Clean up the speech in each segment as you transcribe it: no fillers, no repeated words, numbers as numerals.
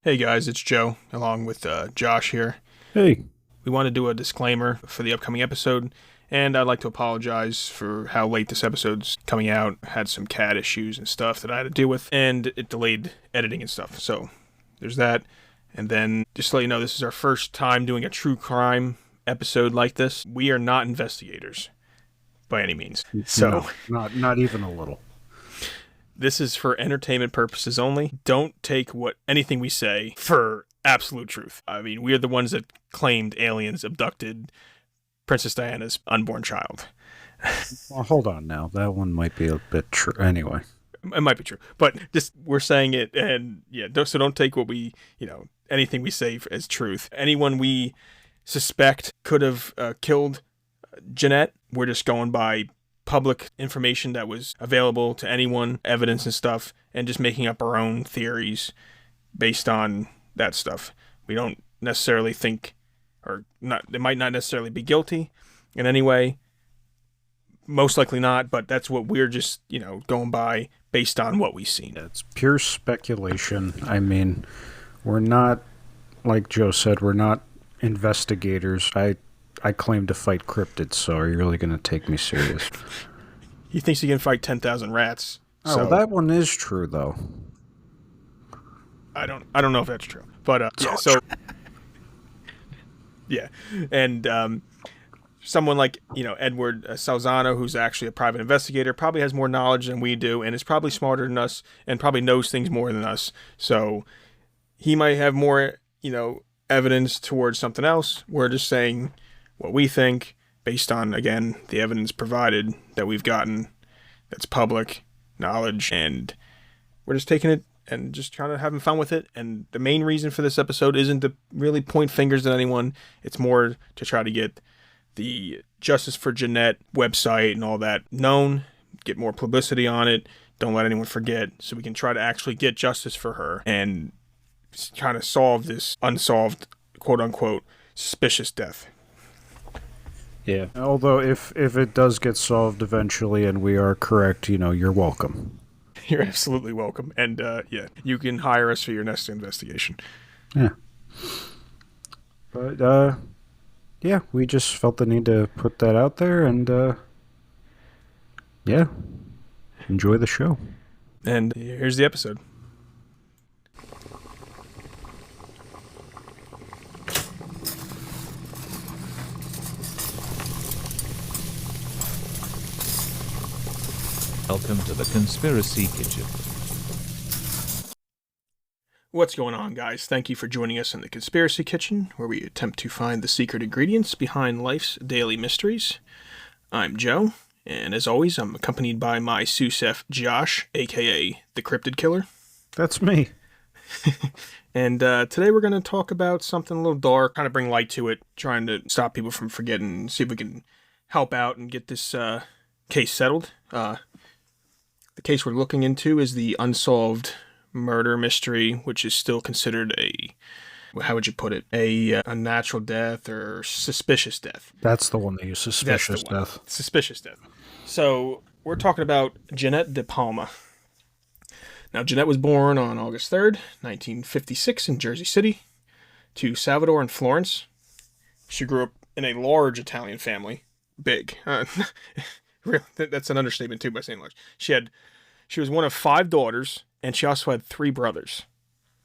Hey guys, it's Joe, along with Josh here. Hey, We want to do a disclaimer for the upcoming episode, and I'd like to apologize for how late this episode's coming out. Had some cat issues and stuff that I had to deal with, and it delayed editing and stuff. So there's that. And then just to let you know, this is our first time doing a true crime episode like this. We are not investigators by any means. So no, not even a little. this is for entertainment purposes only. Don't take what anything we say for absolute truth. I mean, we are the ones that claimed aliens abducted Princess Diana's unborn child. Well, hold on now. That one might be a bit true. Anyway, It might be true, but just we're saying it, and yeah, don't take what we, anything we say as truth. Anyone we suspect could have killed Jeanette, we're just going by public information that was available to anyone, evidence and stuff, and just making up our own theories based on that stuff. We don't necessarily think, or not, they might not necessarily be guilty in any way. Most likely not, but that's what we're just, going by based on what we've seen. it's pure speculation. I mean, we're not, like Joe said, we're not investigators. I claim to fight cryptids, so are you really going to take me serious? He thinks he can fight 10,000 rats. Oh, So well, that one is true, though. I don't know if that's true, but yeah. So yeah, and someone like Edward Salzano, who's actually a private investigator, probably has more knowledge than we do, and is probably smarter than us, and probably knows things more than us. So he might have more evidence towards something else. We're just saying what we think based on, again, the evidence provided that we've gotten that's public knowledge, and we're just taking it and just trying to having fun with it. And the main reason for this episode isn't to really point fingers at anyone. It's more to try to get the Justice for Jeanette website and all that known, get more publicity on it, don't let anyone forget, so we can try to actually get justice for her and trying to solve this unsolved, quote-unquote, suspicious death. Yeah. Although, if it does get solved eventually and we are correct, you're welcome. You're absolutely welcome. And, yeah, you can hire us for your next investigation. Yeah. But, yeah, we just felt the need to put that out there, and, yeah, enjoy the show. And here's the episode. Welcome to the Conspiracy Kitchen. What's going on, guys? Thank you for joining us in the Conspiracy Kitchen, where we attempt to find the secret ingredients behind life's daily mysteries. I'm Joe, and as always, I'm accompanied by my Susef Josh, aka the Cryptid Killer. That's me. And today we're going to talk about something a little dark, kind of bring light to it, trying to stop people from forgetting, see if we can help out and get this case settled. The case we're looking into is the unsolved murder mystery, which is still considered how would you put it, a natural death or suspicious death. That's the one they use, suspicious That's the one. death. Suspicious death. So we're talking about Jeanette DePalma. Now, Jeanette was born on August 3rd, 1956 in Jersey City to Salvador and Florence. She grew up in a large Italian family. Big. That's an understatement, too, by saying large. She was one of 5 daughters, and she also had 3 brothers.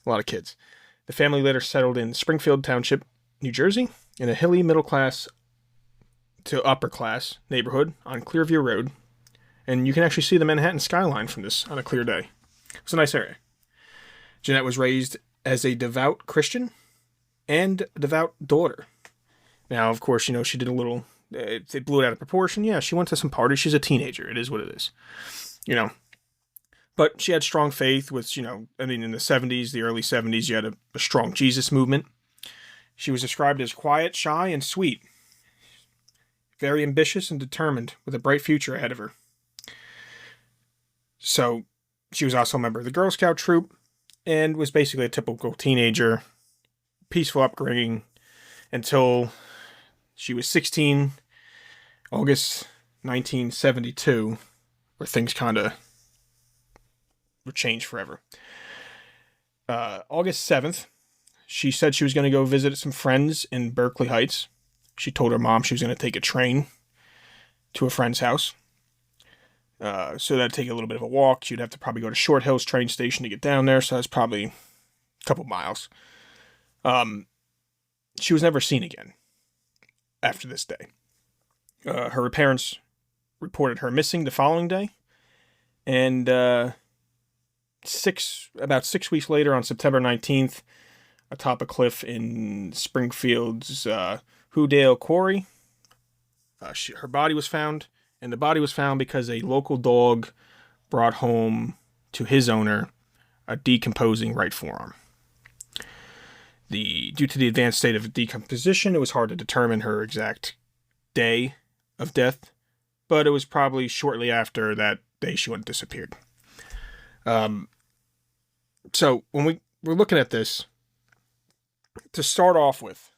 A lot of kids. The family later settled in Springfield Township, New Jersey, in a hilly middle-class to upper-class neighborhood on Clearview Road. And you can actually see the Manhattan skyline from this on a clear day. It's a nice area. Jeanette was raised as a devout Christian and a devout daughter. Now, of course, she did a little... They blew it out of proportion. Yeah, she went to some parties. She's a teenager. It is what it is. But she had strong faith, which, in the 70s, the early 70s, you had a strong Jesus movement. She was described as quiet, shy, and sweet. Very ambitious and determined, with a bright future ahead of her. So, she was also a member of the Girl Scout troop, and was basically a typical teenager, peaceful upbringing, until she was 16, August 1972, where things kind of were changed forever. August 7th, she said she was going to go visit some friends in Berkeley Heights. She told her mom she was going to take a train to a friend's house. So that'd take a little bit of a walk. She'd have to probably go to Short Hills train station to get down there, so that's probably a couple miles. She was never seen again after this day. Her parents reported her missing the following day, and about 6 weeks later, on September 19th, atop a cliff in Springfield's Hoodale Quarry, her body was found, and the body was found because a local dog brought home to his owner a decomposing right forearm. Due to the advanced state of decomposition, it was hard to determine her exact day of death, but it was probably shortly after that day she went disappeared. So when we're looking at this, to start off with,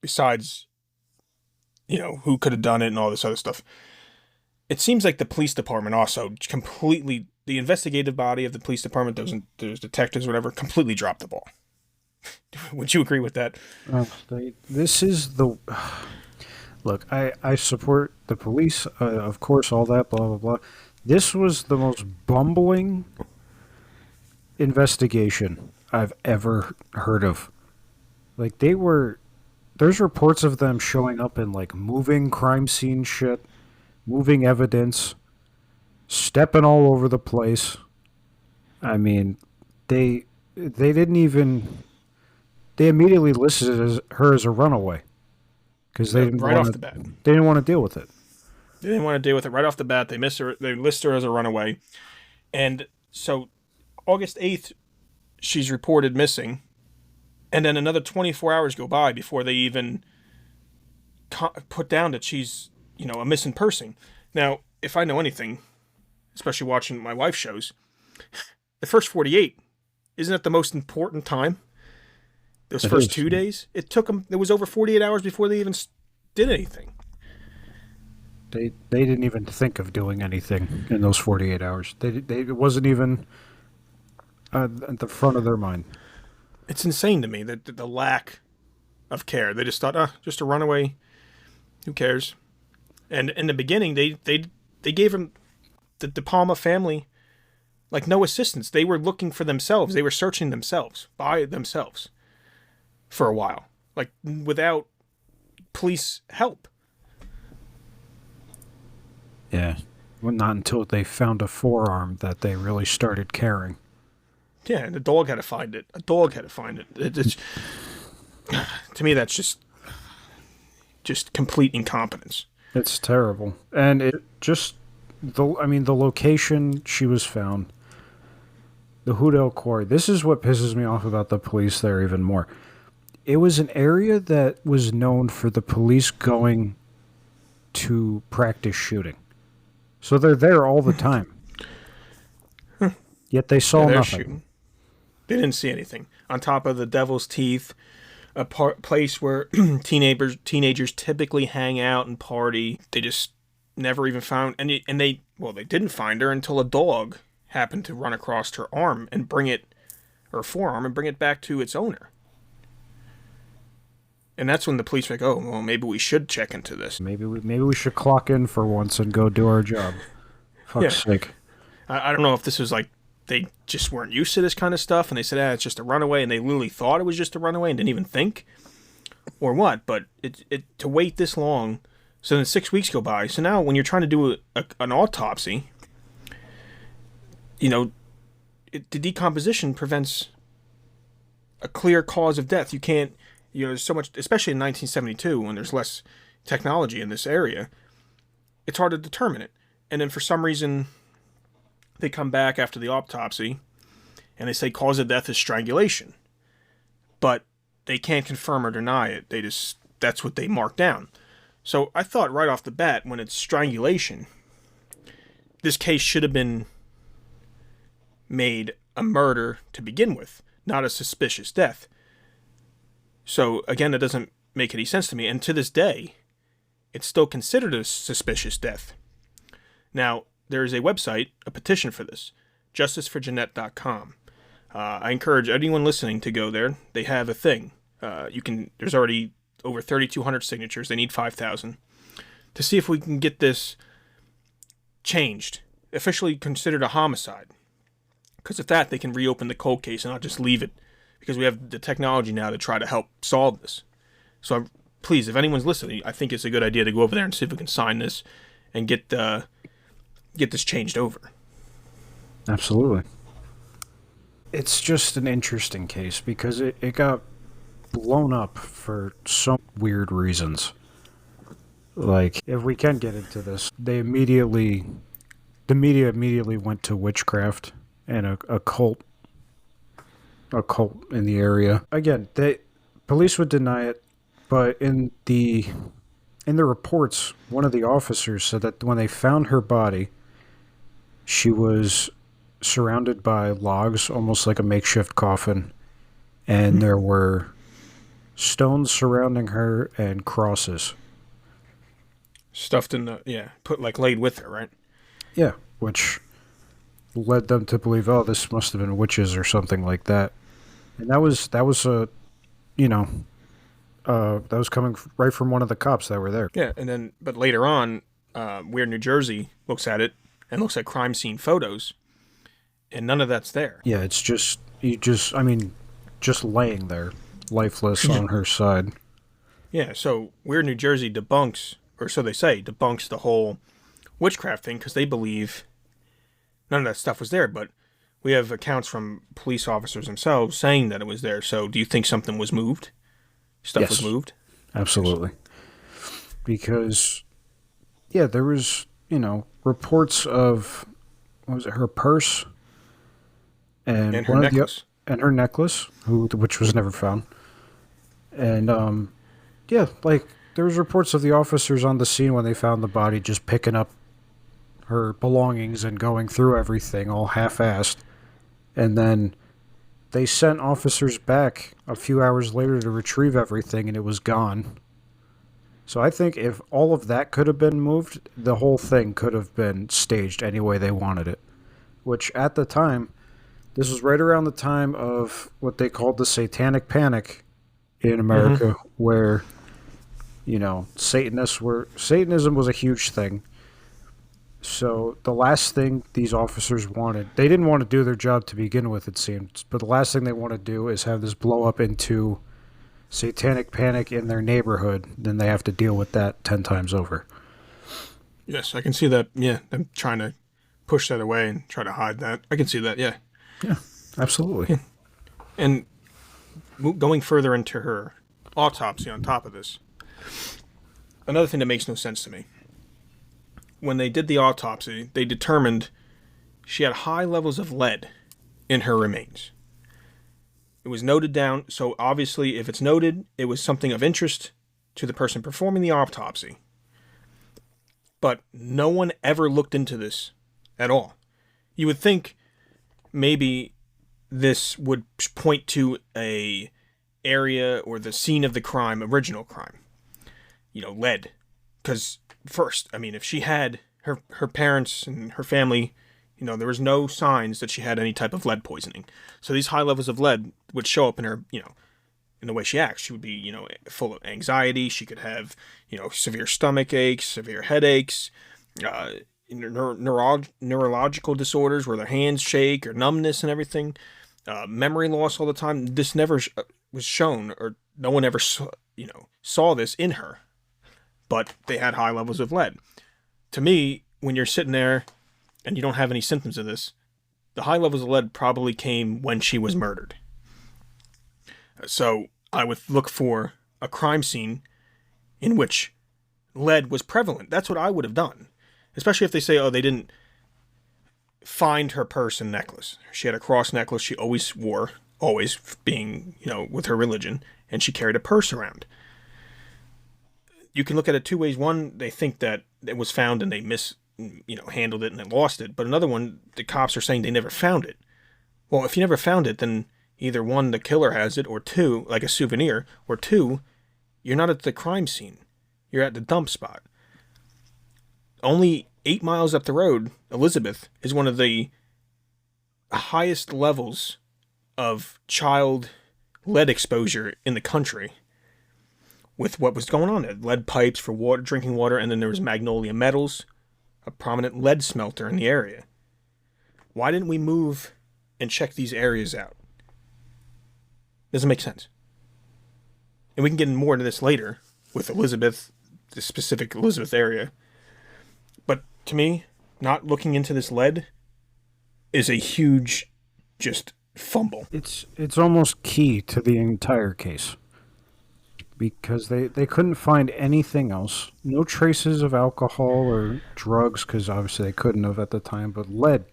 besides, who could have done it and all this other stuff, it seems like the police department also completely, the investigative body of the police department, those detectives, whatever, completely dropped the ball. Would you agree with that? This is the... Look, I support the police, of course, all that, blah, blah, blah. This was the most bumbling investigation I've ever heard of. Like, there's reports of them showing up in, like, moving crime scene shit, moving evidence, stepping all over the place. I mean, they didn't even... They immediately listed her as a runaway because they didn't right off the bat. They didn't want to deal with it. They didn't want to deal with it right off the bat. They list her as a runaway, and so August 8th, she's reported missing, and then another 24 hours go by before they even put down that she's a missing person. Now, if I know anything, especially watching my wife's shows, the first 48 isn't it the most important time? Those first 2 days, it took them. It was over 48 hours before they even did anything. They didn't even think of doing anything in those 48 hours. It wasn't even at the front of their mind. It's insane to me that the lack of care. They just thought, just a runaway. Who cares? And in the beginning, they gave him the DePalma family like no assistance. They were looking for themselves. They were searching themselves by themselves for a while, like without police help. Yeah, well, not until they found a forearm that they really started caring. Yeah, and the dog had to find it. A dog had to find it. It's to me, that's just complete incompetence. It's terrible, and the location she was found, the Hoodale Quarry. This is what pisses me off about the police there even more. It was an area that was known for the police going to practice shooting. So they're there all the time. Yet they saw nothing. Shooting. They didn't see anything. On top of the Devil's Teeth, a place where teenagers typically hang out and party. They just never even found... And they didn't find her until a dog happened to run across her arm and her forearm, and bring it back to its owner. And that's when the police were like, oh, well, maybe we should check into this. Maybe we should clock in for once and go do our job. Fuck's sake. I don't know if this was like they just weren't used to this kind of stuff, and they said, it's just a runaway, and they literally thought it was just a runaway and didn't even think, or what. But to wait this long, so then 6 weeks go by. So now when you're trying to do an autopsy, the decomposition prevents a clear cause of death. You can't... there's so much, especially in 1972, when there's less technology in this area, it's hard to determine it. And then for some reason, they come back after the autopsy, and they say cause of death is strangulation. But they can't confirm or deny it. That's what they mark down. So I thought right off the bat, when it's strangulation, this case should have been made a murder to begin with, not a suspicious death. So, again, it doesn't make any sense to me. And to this day, it's still considered a suspicious death. Now, there is a website, a petition for this, justiceforjeanette.com. I encourage anyone listening to go there. They have a thing. There's already over 3,200 signatures. They need 5,000 to see if we can get this changed, officially considered a homicide. Because if that, they can reopen the cold case and not just leave it. Because we have the technology now to try to help solve this. So please, if anyone's listening, I think it's a good idea to go over there and see if we can sign this and get this changed over. Absolutely. It's just an interesting case because it got blown up for some weird reasons. Like, if we can get into this, the media immediately went to witchcraft and a cult in the area. Again, police would deny it, but in the reports, one of the officers said that when they found her body, she was surrounded by logs, almost like a makeshift coffin, and there were stones surrounding her and crosses. Stuffed in laid with her, right? Yeah, which led them to believe, oh, this must have been witches or something like that. And that was that was coming right from one of the cops that were there. Yeah, but later on, Weird New Jersey looks at it and looks at crime scene photos, and none of that's there. Yeah, it's just laying there, lifeless on her side. Yeah, so Weird New Jersey debunks, or so they say, debunks the whole witchcraft thing because they believe none of that stuff was there, but we have accounts from police officers themselves saying that it was there. So do you think something was moved? Stuff was moved? Absolutely. Because, yeah, there was, reports of, what was it, her purse and her necklace. And her necklace, which was never found. And, there was reports of the officers on the scene when they found the body just picking up her belongings and going through everything all half-assed. And then they sent officers back a few hours later to retrieve everything, and it was gone. So I think if all of that could have been moved, the whole thing could have been staged any way they wanted it. Which, at the time, this was right around the time of what they called the Satanic Panic in America, where, Satanism was a huge thing. So the last thing these officers wanted, they didn't want to do their job to begin with, it seems, but the last thing they want to do is have this blow up into satanic panic in their neighborhood. Then they have to deal with that 10 times over. Yes, I can see that. Yeah, them trying to push that away and try to hide that. I can see that, yeah. Yeah, absolutely. And going further into her autopsy on top of this, another thing that makes no sense to me. When they did the autopsy, they determined she had high levels of lead in her remains. It was noted down, so obviously if it's noted, it was something of interest to the person performing the autopsy. But no one ever looked into this at all. You would think maybe this would point to a area or the scene of the crime, original crime. Lead. Because first, if she had her parents and her family, there was no signs that she had any type of lead poisoning. So these high levels of lead would show up in her, in the way she acts. She would be, full of anxiety. She could have, severe stomach aches, severe headaches, neurological disorders where their hands shake or numbness and everything, memory loss all the time. This never was shown, or no one ever saw this in her. But they had high levels of lead. To me, when you're sitting there and you don't have any symptoms of this, the high levels of lead probably came when she was murdered. So I would look for a crime scene in which lead was prevalent. That's what I would have done. Especially if they say, they didn't find her purse and necklace. She had a cross necklace she always wore, always being, with her religion, and she carried a purse around. You can look at it two ways. One, they think that it was found and they handled it and they lost it. But another one, the cops are saying they never found it. Well, if you never found it, then either one, the killer has it, or two, like a souvenir, or two, you're not at the crime scene. You're at the dump spot. Only 8 miles up the road, Elizabeth is one of the highest levels of child lead exposure in the country with what was going on there. Lead pipes for water, drinking water, and then there was Magnolia Metals, a prominent lead smelter in the area. Why didn't we move and check these areas out? Doesn't make sense. And we can get more into this later with Elizabeth, the specific Elizabeth area. But to me, not looking into this lead is a huge just fumble. It's almost key to the entire case. Because they couldn't find anything else. No traces of alcohol or drugs, because obviously they couldn't have at the time, but lead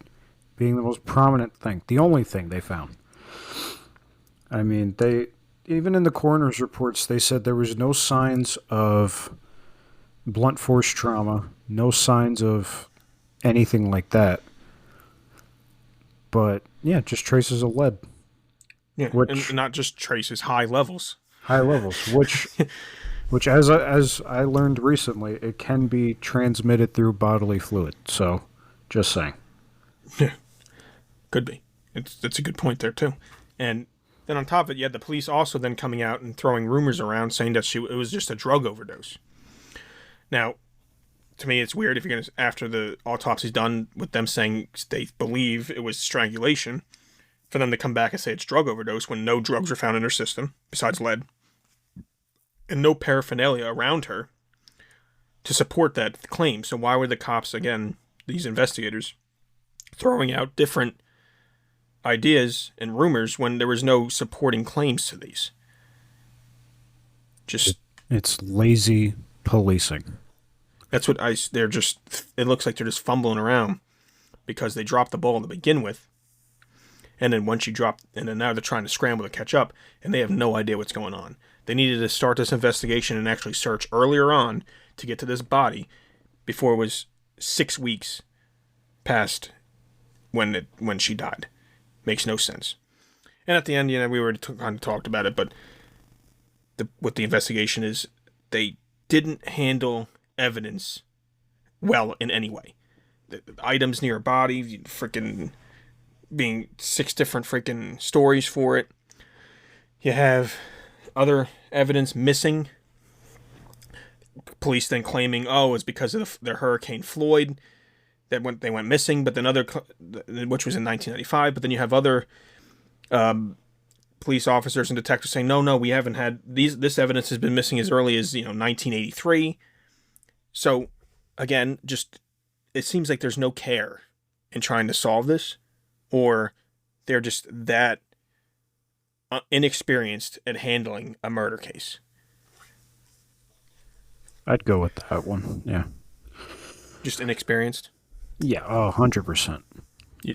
being the most prominent thing. The only thing they found. I mean, even in the coroner's reports, they said there was no signs of blunt force trauma, no signs of anything like that. But, yeah, just traces of lead. Yeah, and not just traces, high levels. High levels, which as I learned recently, it can be transmitted through bodily fluid. So, just saying. Yeah, could be. That's a good point there too. And then on top of it, you had the police also then coming out and throwing rumors around saying that it was just a drug overdose. Now, to me, it's weird if you're gonna, after the autopsy's done, with them saying they believe it was strangulation, for them to come back and say it's drug overdose when no drugs were found in her system, besides lead, and no paraphernalia around her to support that claim. So why were the cops, again, these investigators, throwing out different ideas and rumors when there was no supporting claims to these? It's lazy policing. That's what it looks like they're just fumbling around because they dropped the ball to begin with. And then and then now they're trying to scramble to catch up, and they have no idea what's going on. They needed to start this investigation and actually search earlier on to get to this body before it was 6 weeks past when she died. Makes no sense. And at the end, we were kind of talked about it, but what the investigation is, they didn't handle evidence well in any way. The items near her body, freaking being 6 different freaking stories for it. You have other evidence missing. Police then claiming, it's because of the Hurricane Floyd that they went missing, but then which was in 1995. But then you have other police officers and detectives saying, no, we haven't had this evidence has been missing as early as 1983. So again, just it seems like there's no care in trying to solve this. Or they're just that inexperienced at handling a murder case. I'd go with that one, yeah. Just inexperienced? Yeah, 100%.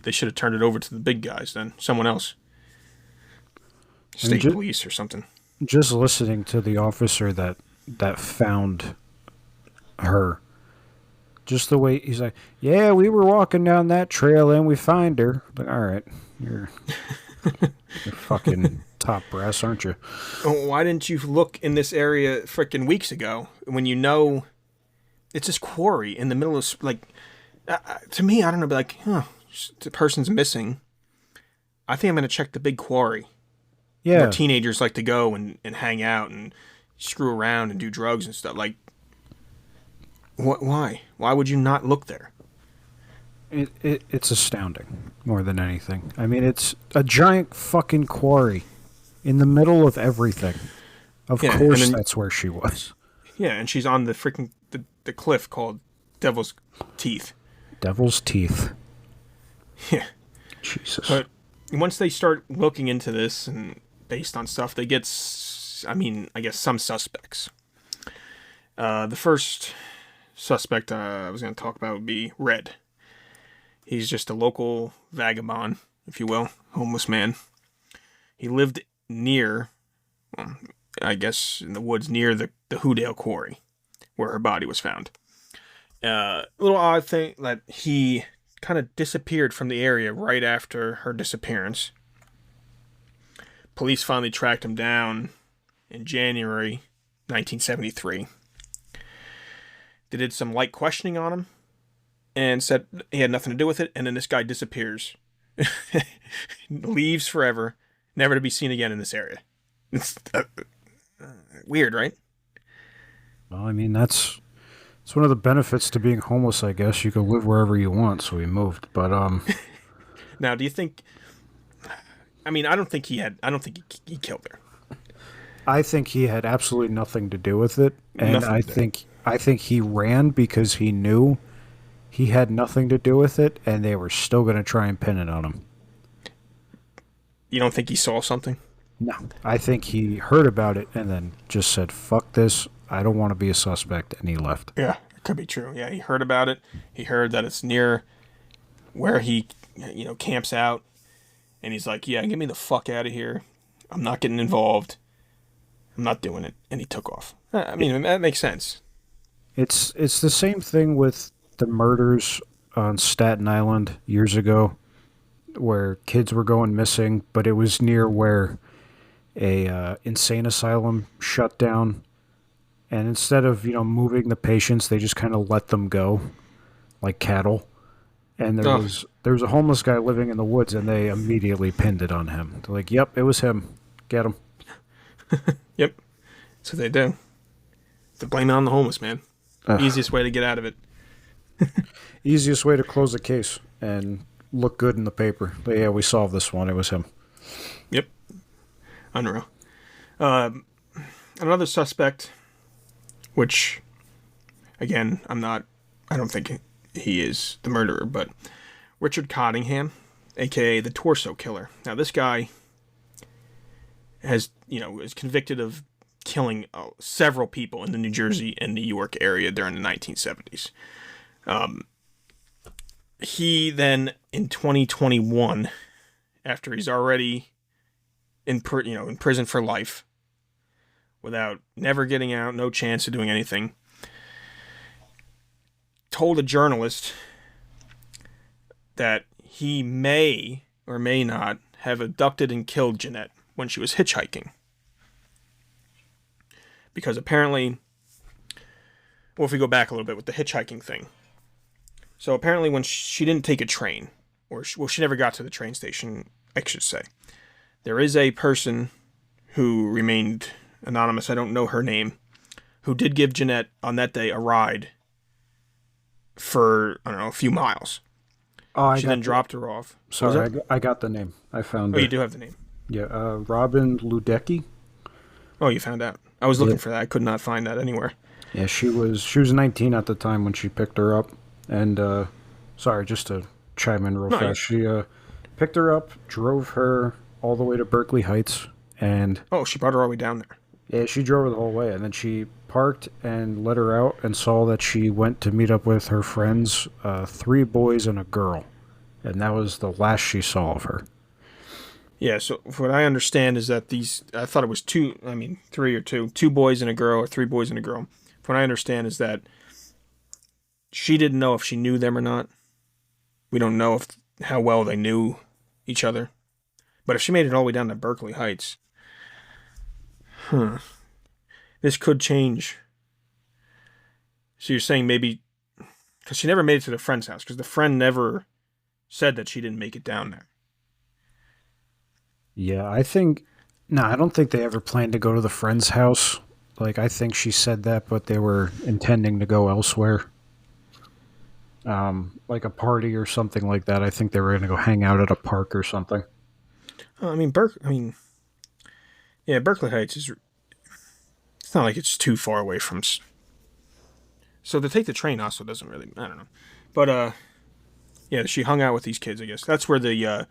They should have turned it over to the big guys then. Someone else. State police or something. Just listening to the officer that found her. Just the way he's like, yeah, we were walking down that trail and we find her. Like, all right, you're fucking top brass, aren't you? Why didn't you look in this area freaking weeks ago when it's this quarry in the middle of, to me, I don't know, but the person's missing. I think I'm going to check the big quarry. Yeah. Where teenagers like to go and hang out and screw around and do drugs and stuff. Why? Why would you not look there? It's astounding, more than anything. I mean, it's a giant fucking quarry in the middle of everything. Of course that's where she was. Yeah, and she's on the freaking the cliff called Devil's Teeth. Devil's Teeth. Yeah. Jesus. But once they start looking into this and based on stuff, they get, I guess some suspects. The first suspect I was going to talk about would be Red. He's just a local vagabond, if you will, homeless man. He lived near, I guess, in the woods near the Hoodale Quarry, where her body was found. A little odd thing that he kind of disappeared from the area right after her disappearance. Police finally tracked him down in January 1973. They did some light questioning on him and said he had nothing to do with it, and then this guy disappears. Leaves forever, never to be seen again in this area. It's weird, right? Well, I mean, it's one of the benefits to being homeless, I guess. You can live wherever you want, so we moved. But Now, do you think? I mean, I don't think he killed her. I think he had absolutely nothing to do with it, and Nothing I to do. think he ran because he knew he had nothing to do with it, and they were still going to try and pin it on him. You don't think he saw something? No, I think he heard about it and then just said, "Fuck this! I don't want to be a suspect," and he left. Yeah, it could be true. Yeah, he heard about it. He heard that it's near where he, camps out, and he's like, "Yeah, get me the fuck out of here. I'm not getting involved. I'm not doing it." And he took off. I mean, that makes sense. It's the same thing with the murders on Staten Island years ago, where kids were going missing, but it was near where a insane asylum shut down, and instead of moving the patients, they just kind of let them go like cattle. And there was a homeless guy living in the woods, and they immediately pinned it on him. They're like, "Yep, it was him. Get him." Yep. So they do. To blame it on the homeless man. Easiest way to get out of it. Easiest way to close the case and look good in the paper. But yeah, we solved this one. It was him. Yep. Unreal. Another suspect, which, again, I don't think he is the murderer, but Richard Cottingham, a.k.a. the Torso Killer. Now, this guy is convicted of killing several people in the New Jersey and New York area during the 1970s. He then, in 2021, after he's already in prison for life, without never getting out, no chance of doing anything, told a journalist that he may or may not have abducted and killed Jeanette when she was hitchhiking. Because apparently, well, if we go back a little bit with the hitchhiking thing. So apparently when she didn't take a train, she never got to the train station, I should say. There is a person who remained anonymous, I don't know her name, who did give Jeanette on that day a ride for, a few miles. Oh, She then dropped her off. Sorry, I got the name. I found Oh, it. you do have the name. Yeah, Robin Ludecki. Oh, you found out. I was looking for that. I could not find that anywhere. Yeah, she was 19 at the time when she picked her up. And, sorry, just to chime in real fast. She picked her up, drove her all the way to Berkeley Heights, and... Oh, she brought her all the way down there. Yeah, she drove her the whole way, and then she parked and let her out and saw that she went to meet up with her friends, 3 boys and a girl. And that was the last she saw of her. Yeah, so what I understand is that I thought it was 3 or 2 boys and a girl, or 3 boys and a girl. What I understand is that she didn't know if she knew them or not. We don't know how well they knew each other. But if she made it all the way down to Berkeley Heights, this could change. So you're saying maybe, because she never made it to the friend's house, because the friend never said that she didn't make it down there. Yeah, I don't think they ever planned to go to the friend's house. Like, I think she said that, but they were intending to go elsewhere. Like a party or something like that. I think they were going to go hang out at a park or something. Berkeley Heights it's not like it's too far away from. So to take the train also doesn't really, I don't know. But, yeah, she hung out with these kids, I guess. That's where the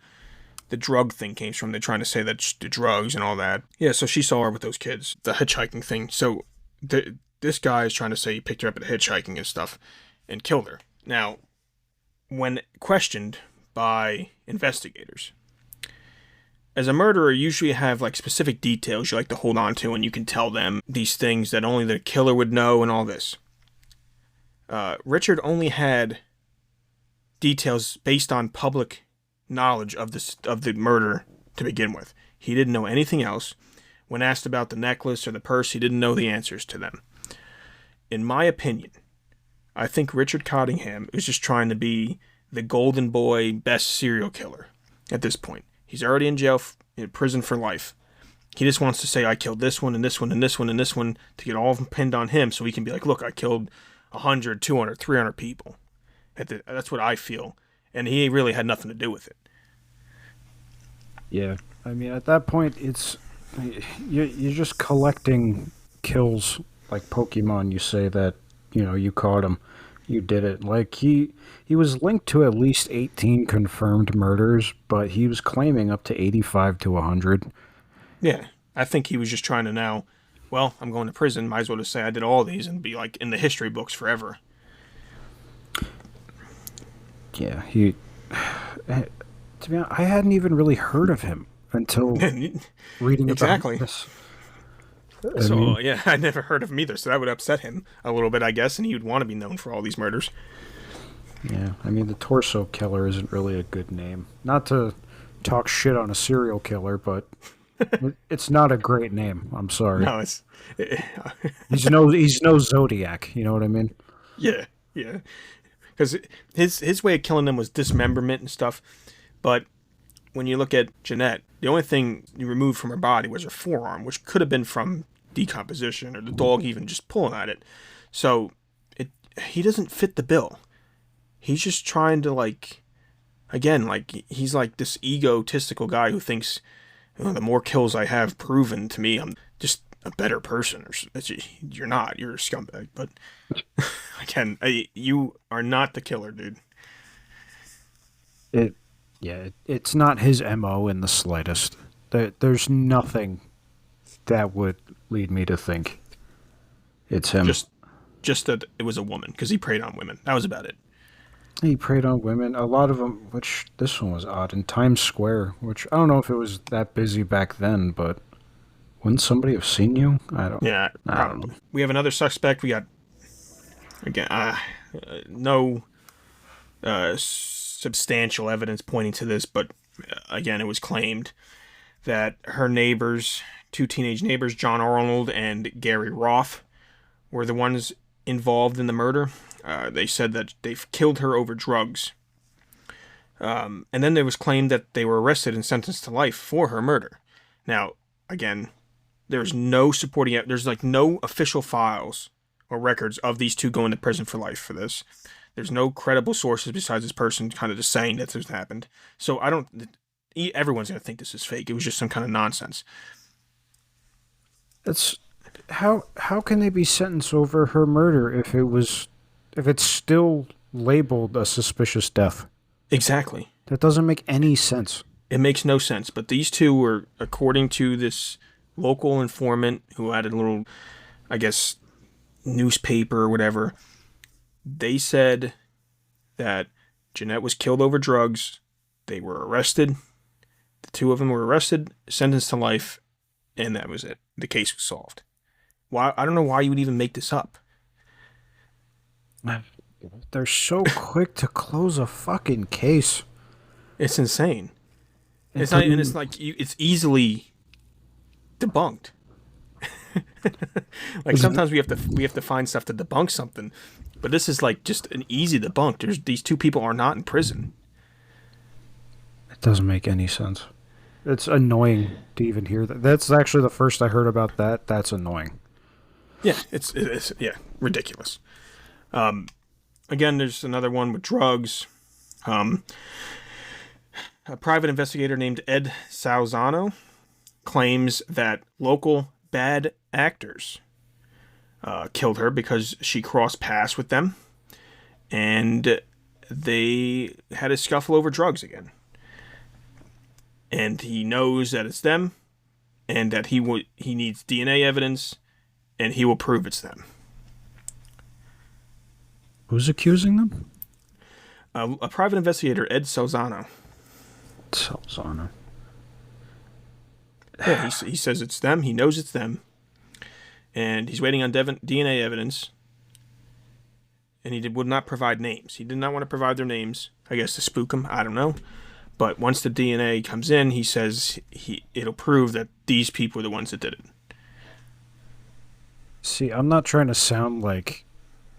drug thing came from. They're trying to say that the drugs and all that. Yeah, so she saw her with those kids. The hitchhiking thing. So this guy is trying to say he picked her up at hitchhiking and stuff and killed her. Now, when questioned by investigators, as a murderer, you usually have like specific details you like to hold on to, and you can tell them these things that only the killer would know and all this. Richard only had details based on public knowledge of the murder to begin with. He didn't know anything else. When asked about the necklace or the purse, he didn't know the answers to them. In my opinion, I think Richard Cottingham is just trying to be the golden boy best serial killer at this point. He's already in jail in prison for life. He just wants to say, I killed this one and this one and this one and this one to get all of them pinned on him so he can be like, look, I killed 100, 200, 300 people. That's what I feel. And he really had nothing to do with it. Yeah. I mean, at that point, you're just collecting kills like Pokemon. You say that, you caught him. You did it. Like, he was linked to at least 18 confirmed murders, but he was claiming up to 85 to 100. Yeah, I think he was just trying to now, well, I'm going to prison, might as well just say I did all these and be like in the history books forever. Yeah, to be honest, I hadn't even really heard of him until reading exactly. about this. Yeah, I never heard of him either, so that would upset him a little bit, I guess, and he would want to be known for all these murders. Yeah, I mean, the Torso Killer isn't really a good name. Not to talk shit on a serial killer, but it's not a great name. I'm sorry. No, he's no Zodiac. You know what I mean? Yeah. Because his way of killing them was dismemberment and stuff. But when you look at Jeanette, the only thing you removed from her body was her forearm, which could have been from decomposition or the dog even just pulling at it. So he doesn't fit the bill. He's just trying to he's like this egotistical guy who thinks, the more kills I have proven to me, I'm just a better person. You're not. You're a scumbag. But again, you are not the killer, dude. It's not his MO in the slightest. There's nothing that would lead me to think it's him. Just that it was a woman, because he preyed on women. That was about it. He preyed on women. A lot of them, which this one was odd, in Times Square, which I don't know if it was that busy back then, but wouldn't somebody have seen you? I don't know. We have another suspect. We got, again, no substantial evidence pointing to this, but again, it was claimed that her neighbors, two teenage neighbors, John Arnold and Gary Roth, were the ones involved in the murder. They said that they've killed her over drugs. And then there was claimed that they were arrested and sentenced to life for her murder. Now, again, there's no supporting, there's no official files or records of these two going to prison for life for this. There's no credible sources besides this person kind of just saying that this happened. So everyone's going to think this is fake. It was just some kind of nonsense. How can they be sentenced over her murder if it's still labeled a suspicious death? Exactly. That doesn't make any sense. It makes no sense. But these two were, according to this local informant who had a little, I guess, newspaper or whatever, they said that Jeanette was killed over drugs. They were arrested. The two of them were arrested, sentenced to life, and that was it. The case was solved. Why? I don't know why you would even make this up. They're so quick to close a fucking case. It's insane. It's easily debunked. Sometimes we have to find stuff to debunk something, but this is just an easy debunk. These two people are not in prison. It doesn't make any sense. It's annoying to even hear that. That's actually the first I heard about that. That's annoying. Yeah, it's ridiculous. Again, there's another one with drugs. A private investigator named Ed Salzano claims that local bad actors killed her because she crossed paths with them, and they had a scuffle over drugs again. And he knows that it's them, and that he needs DNA evidence, and he will prove it's them. Who's accusing them? A private investigator, Ed Salzano. Salzano. Yeah, he says it's them. He knows it's them. And he's waiting on DNA evidence. And he would not provide names. He did not want to provide their names, I guess, to spook them. I don't know. But once the DNA comes in, he says it'll prove that these people are the ones that did it. See, I'm not trying to sound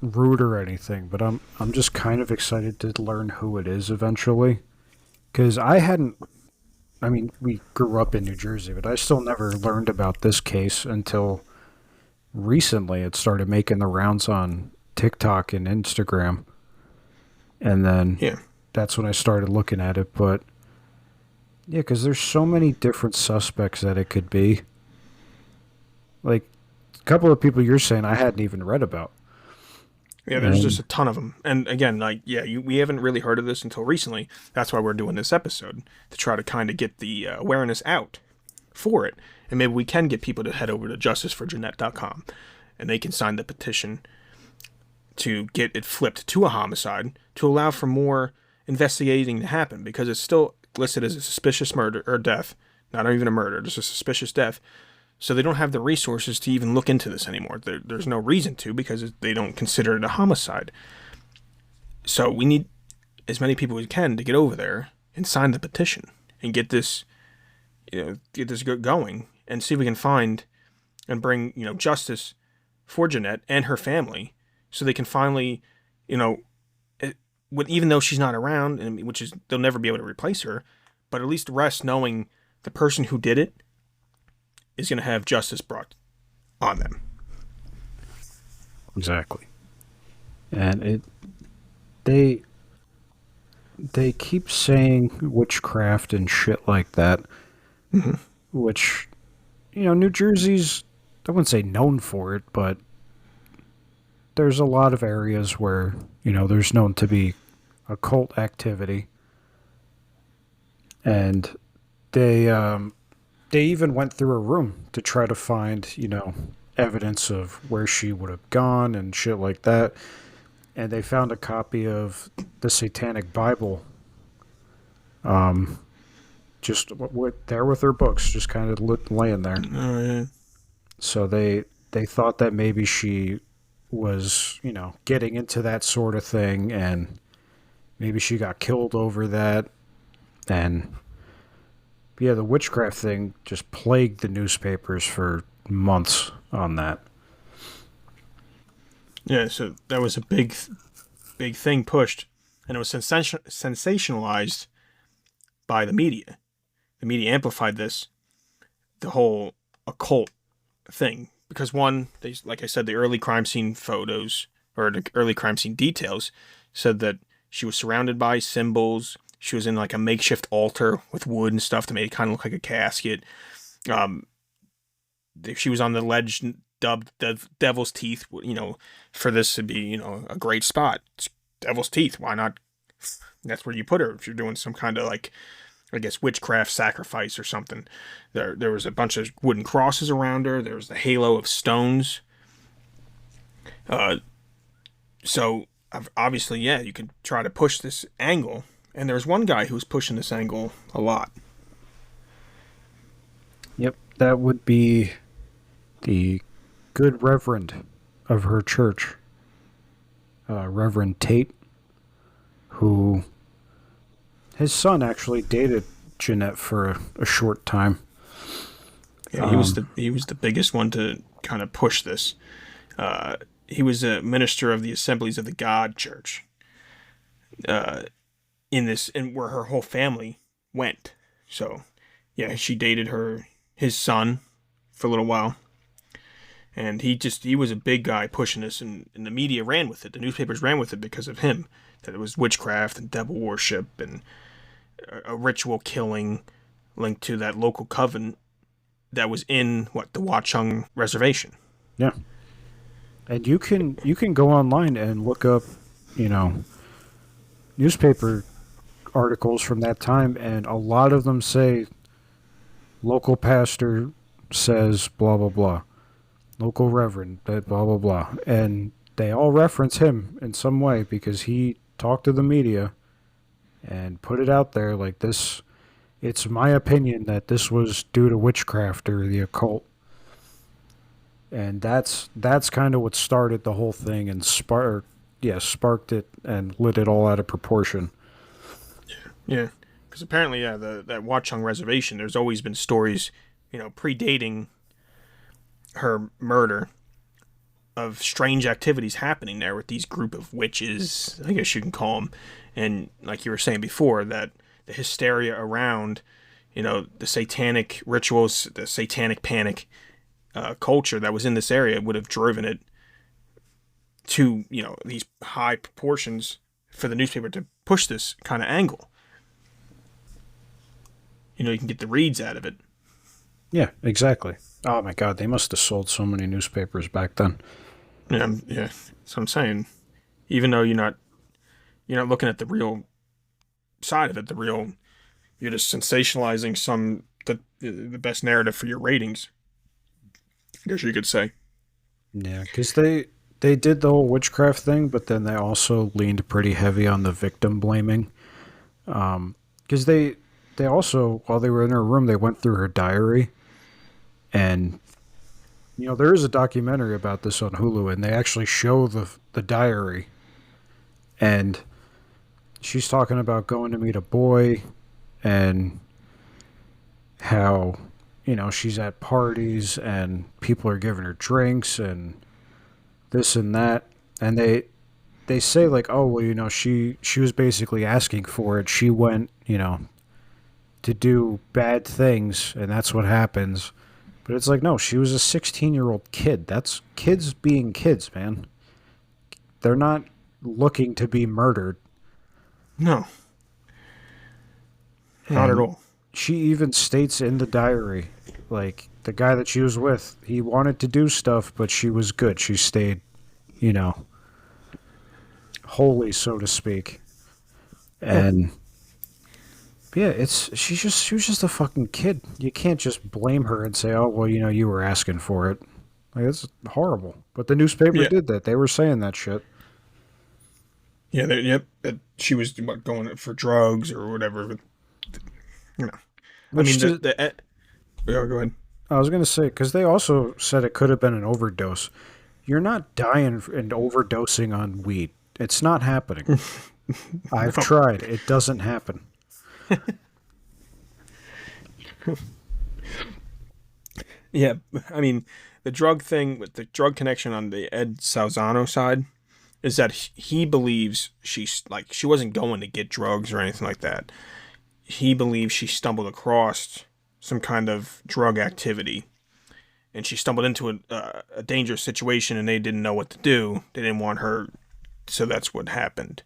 rude or anything, but I'm just kind of excited to learn who it is eventually, because I hadn't I mean, we grew up in New Jersey, but I still never learned about this case until recently. It started making the rounds on TikTok and Instagram, and then Yeah. that's when I started looking at it. But yeah, because there's so many different suspects that it could be. Like a couple of people you're saying I hadn't even read about. Yeah, there's just And a ton of them. And again, like, yeah, we haven't really heard of this until recently. That's why we're doing this episode, to try to kind of get the awareness out for it. And maybe we can get people to head over to justiceforjeanette.com and they can sign the petition to get it flipped to a homicide to allow for more investigating to happen, because it's still listed as a suspicious murder or death, not even a murder, just a suspicious death. So they don't have the resources to even look into this anymore. There's no reason to, because they don't consider it a homicide. So we need as many people as we can to get over there and sign the petition and get this, get this going and see if we can find and bring, justice for Jeanette and her family, so they can finally, even though she's not around, and which is they'll never be able to replace her, but at least rest knowing the person who did it is going to have justice brought on them. exactly. And they they keep saying witchcraft and shit like that, which New Jersey's, I wouldn't say known for it, but there's a lot of areas where there's known to be occult activity, and they even went through her room to try to find evidence of where she would have gone and shit like that. And they found a copy of the Satanic Bible, just there with her books, just kind of laying there. Oh, yeah. So they thought that maybe she was, getting into that sort of thing, and maybe she got killed over that. And yeah, the witchcraft thing just plagued the newspapers for months on that. Yeah, so that was a big thing pushed, and it was sensationalized by the media. The media amplified this, the whole occult thing, because one, they, like I said, the early crime scene photos or the early crime scene details said that she was surrounded by symbols. She was in like a makeshift altar with wood and stuff to make it kind of look like a casket. She was on the ledge dubbed Devil's Teeth, for this to be, a great spot. It's Devil's Teeth. Why not? That's where you put her if you're doing some kind of like, I guess, witchcraft sacrifice or something. There was a bunch of wooden crosses around her. There was the halo of stones. So obviously, yeah, you could try to push this angle. And there's one guy who's pushing this angle a lot. Yep, that would be the good reverend of her church, Reverend Tate, who his son actually dated Jeanette for a short time. Yeah, he was the biggest one to kind of push this. He was a minister of the Assemblies of the God Church. In where her whole family went. So, yeah, she dated his son for a little while. And he was a big guy pushing this, and the media ran with it. The newspapers ran with it because of him. That it was witchcraft and devil worship and a ritual killing linked to that local coven that was in, the Watchung Reservation. Yeah. And you can go online and look up, newspaper articles from that time, and a lot of them say local pastor says blah blah blah, local reverend blah blah blah, and they all reference him in some way because he talked to the media and put it out there like this. It's my opinion that this was due to witchcraft or the occult, and that's kind of what started the whole thing and sparked it and lit it all out of proportion. Yeah, because apparently, that Watchung Reservation, there's always been stories, predating her murder, of strange activities happening there with these group of witches, I guess you can call them. And like you were saying before, that the hysteria around, the satanic rituals, the satanic panic culture that was in this area would have driven it to, these high proportions for the newspaper to push this kind of angle. You can get the reads out of it. Yeah, exactly. Oh my God, they must have sold so many newspapers back then. Yeah, that's what I'm saying. Even though you're not looking at the real side of it, you're just sensationalizing the best narrative for your ratings. I guess you could say. Yeah, because they did the whole witchcraft thing, but then they also leaned pretty heavy on the victim blaming. Because they also, while they were in her room, they went through her diary, and there is a documentary about this on Hulu, and they actually show the diary, and she's talking about going to meet a boy, and how she's at parties and people are giving her drinks and this and that, and they say like, oh well, she was basically asking for it. She went to do bad things, and that's what happens. But it's like, no, she was a 16-year-old kid. That's kids being kids, man. They're not looking to be murdered. No. Not at all. She even states in the diary, like, the guy that she was with, he wanted to do stuff, but she was good. She stayed, holy, so to speak. And yeah, she was just a fucking kid. You can't just blame her and say, oh, well, you were asking for it. Like, that's horrible. But the newspaper did that. They were saying that shit. Yeah, that she was going for drugs or whatever. Yeah, go ahead. I was going to say, because they also said it could have been an overdose. You're not dying and overdosing on weed. It's not happening. I've tried. It doesn't happen. Yeah, I mean, the drug thing, with the drug connection on the Ed Salzano side, is that he believes she wasn't going to get drugs or anything like that. He believes she stumbled across some kind of drug activity, and she stumbled into a dangerous situation, and they didn't know what to do. They didn't want her, so that's what happened.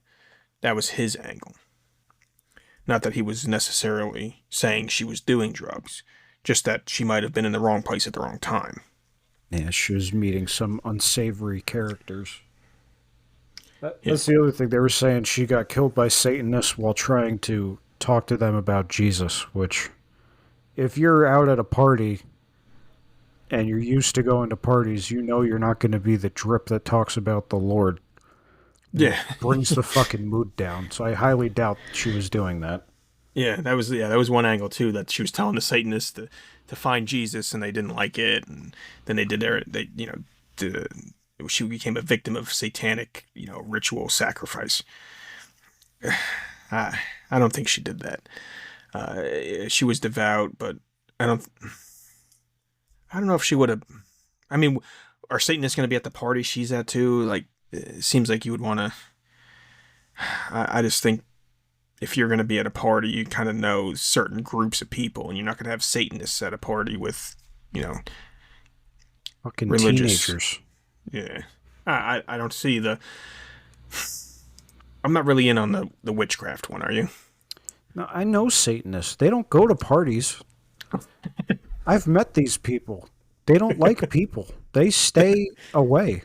That was his angle. Not that he was necessarily saying she was doing drugs, just that she might have been in the wrong place at the wrong time. Yeah, she was meeting some unsavory characters. That's the other thing. They were saying she got killed by Satanists while trying to talk to them about Jesus, which, if you're out at a party and you're used to going to parties, you're not going to be the drip that talks about the Lord. Yeah. Brings the fucking mood down. So I highly doubt she was doing that. Yeah, that was one angle too, that she was telling the Satanists to find Jesus, and they didn't like it, and then she became a victim of satanic, ritual sacrifice. I don't think she did that. She was devout, but I don't know if she would have. I mean, are Satanists going to be at the party she's at too? Like, it seems like you would want to. I just think if you're going to be at a party, you kind of know certain groups of people, and you're not going to have Satanists at a party with, fucking religious teenagers. Yeah, I don't see the. I'm not really in on the witchcraft one. Are you? No, I know Satanists. They don't go to parties. I've met these people. They don't like people. They stay away.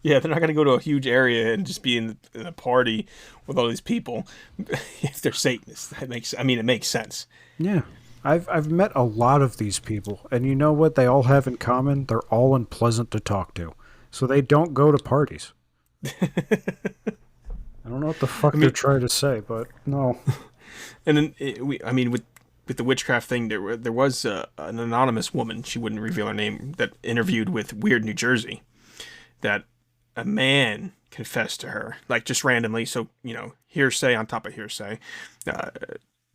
Yeah, they're not going to go to a huge area and just be in a party with all these people if they're Satanists. It makes sense. Yeah. I've met a lot of these people, and you know what they all have in common? They're all unpleasant to talk to. So they don't go to parties. I don't know what the fuck they're trying to say, but no. And then with the witchcraft thing, there was an anonymous woman, she wouldn't reveal her name, that interviewed with Weird New Jersey, that a man confessed to her, like, just randomly. So, hearsay on top of hearsay,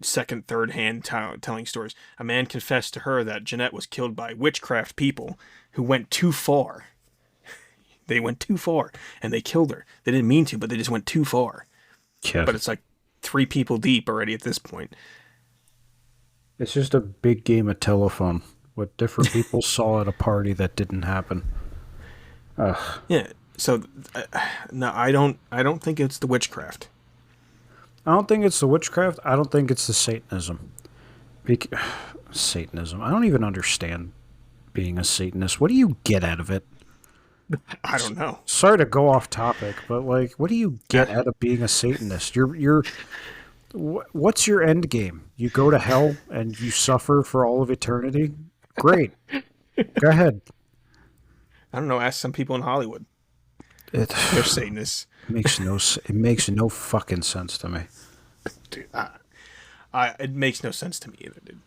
second, third hand telling stories. A man confessed to her that Jeanette was killed by witchcraft people who went too far. They went too far, and they killed her. They didn't mean to, but they just went too far. Yeah. But it's like 3 people deep already at this point. It's just a big game of telephone. What different people saw at a party that didn't happen. Ugh. Yeah. So, no, I don't think it's the witchcraft. I don't think it's the witchcraft. I don't think it's the Satanism. Bec- Satanism. I don't even understand being a Satanist. What do you get out of it? I don't know. Sorry to go off topic, but like, what do you get out of being a Satanist? What's your end game? You go to hell and you suffer for all of eternity? Great. Go ahead. I don't know. Ask some people in Hollywood. It They're Satanists. it makes no fucking sense to me. Dude, it makes no sense to me either, dude.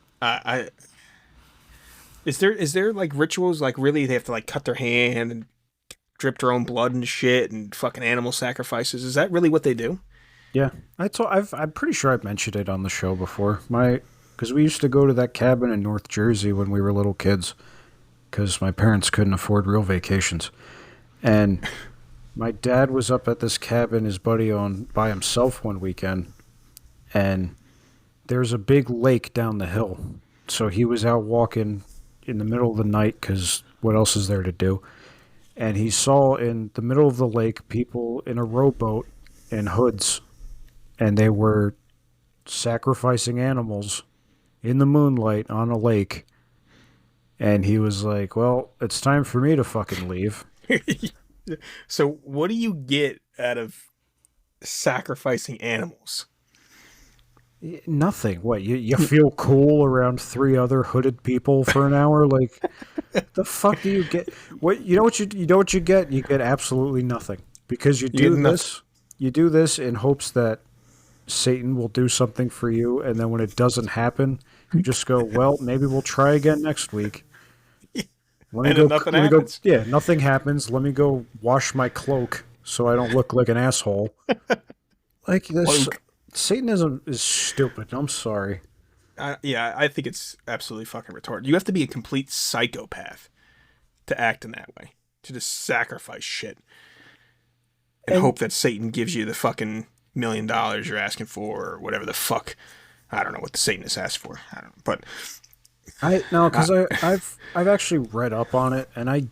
Is there like rituals like really they have to like cut their hand and drip their own blood and shit and fucking animal sacrifices? Is that really what they do? Yeah, I'm pretty sure I've mentioned it on the show before. Because we used to go to that cabin in North Jersey when we were little kids, because my parents couldn't afford real vacations, and my dad was up at this cabin his buddy owned by himself one weekend, and there's a big lake down the hill, so he was out walking in the middle of the night because what else is there to do? And he saw in the middle of the lake people in a rowboat in hoods, and they were sacrificing animals in the moonlight on a lake. And he was like, well, it's time for me to fucking leave. So what do you get out of sacrificing animals? Nothing. What, you feel cool around three other hooded people for an hour? Like, the fuck do you get? You know what you get? You get absolutely nothing. Because You get nothing. you do this in hopes that Satan will do something for you, and then when it doesn't happen, you just go, well, maybe we'll try again next week. And then nothing happens. Yeah, nothing happens. Let me go wash my cloak so I don't look like an asshole. Like this, Cloak. Satanism is stupid. I'm sorry. Yeah, I think it's absolutely fucking retarded. You have to be a complete psychopath to act in that way, to just sacrifice shit and hope that Satan gives you the fucking $1 million you're asking for, or whatever the fuck. I don't know what the Satanists ask for. I don't know, but I've actually read up on it, and I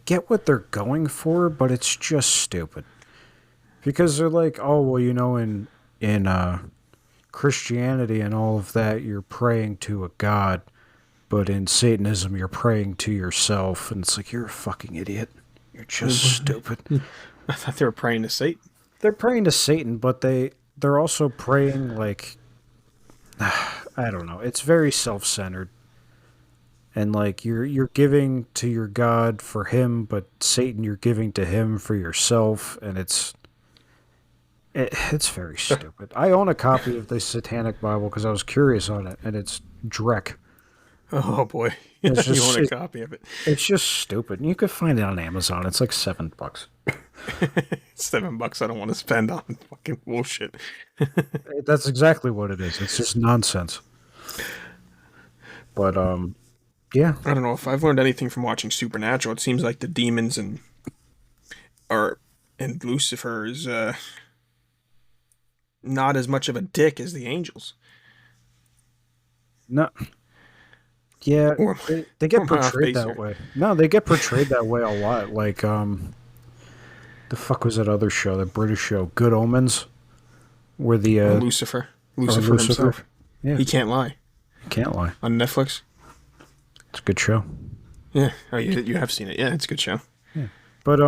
get what they're going for, but it's just stupid because they're like, oh well, in Christianity and all of that, you're praying to a god, but in Satanism, you're praying to yourself, and it's like you're a fucking idiot. You're just stupid. I thought they were praying to Satan. They're praying to Satan, but they're also praying like I don't know. It's very self-centered. And like you're giving to your God for him, but Satan you're giving to him for yourself, and it's very stupid. I own a copy of the Satanic Bible because I was curious on it, and it's Drek. Oh boy, It's you just want a copy of it? it's just stupid. And you could find it on Amazon. It's like $7. $7 I don't want to spend on fucking bullshit. That's exactly what it is. It's just nonsense. But yeah. I don't know if I've learned anything from watching Supernatural. It seems like the demons and Lucifer is not as much of a dick as the angels. No. Yeah, Or, they get or am I off portrayed base that here? way. No, they get portrayed that way a lot. Like, the fuck was that other show, that British show, Good Omens, where the Lucifer. Lucifer Lucifer. himself. Yeah, He can't lie. can't lie. On Netflix. It's a good show. Yeah. Oh, you have seen it. Yeah, it's a good show. But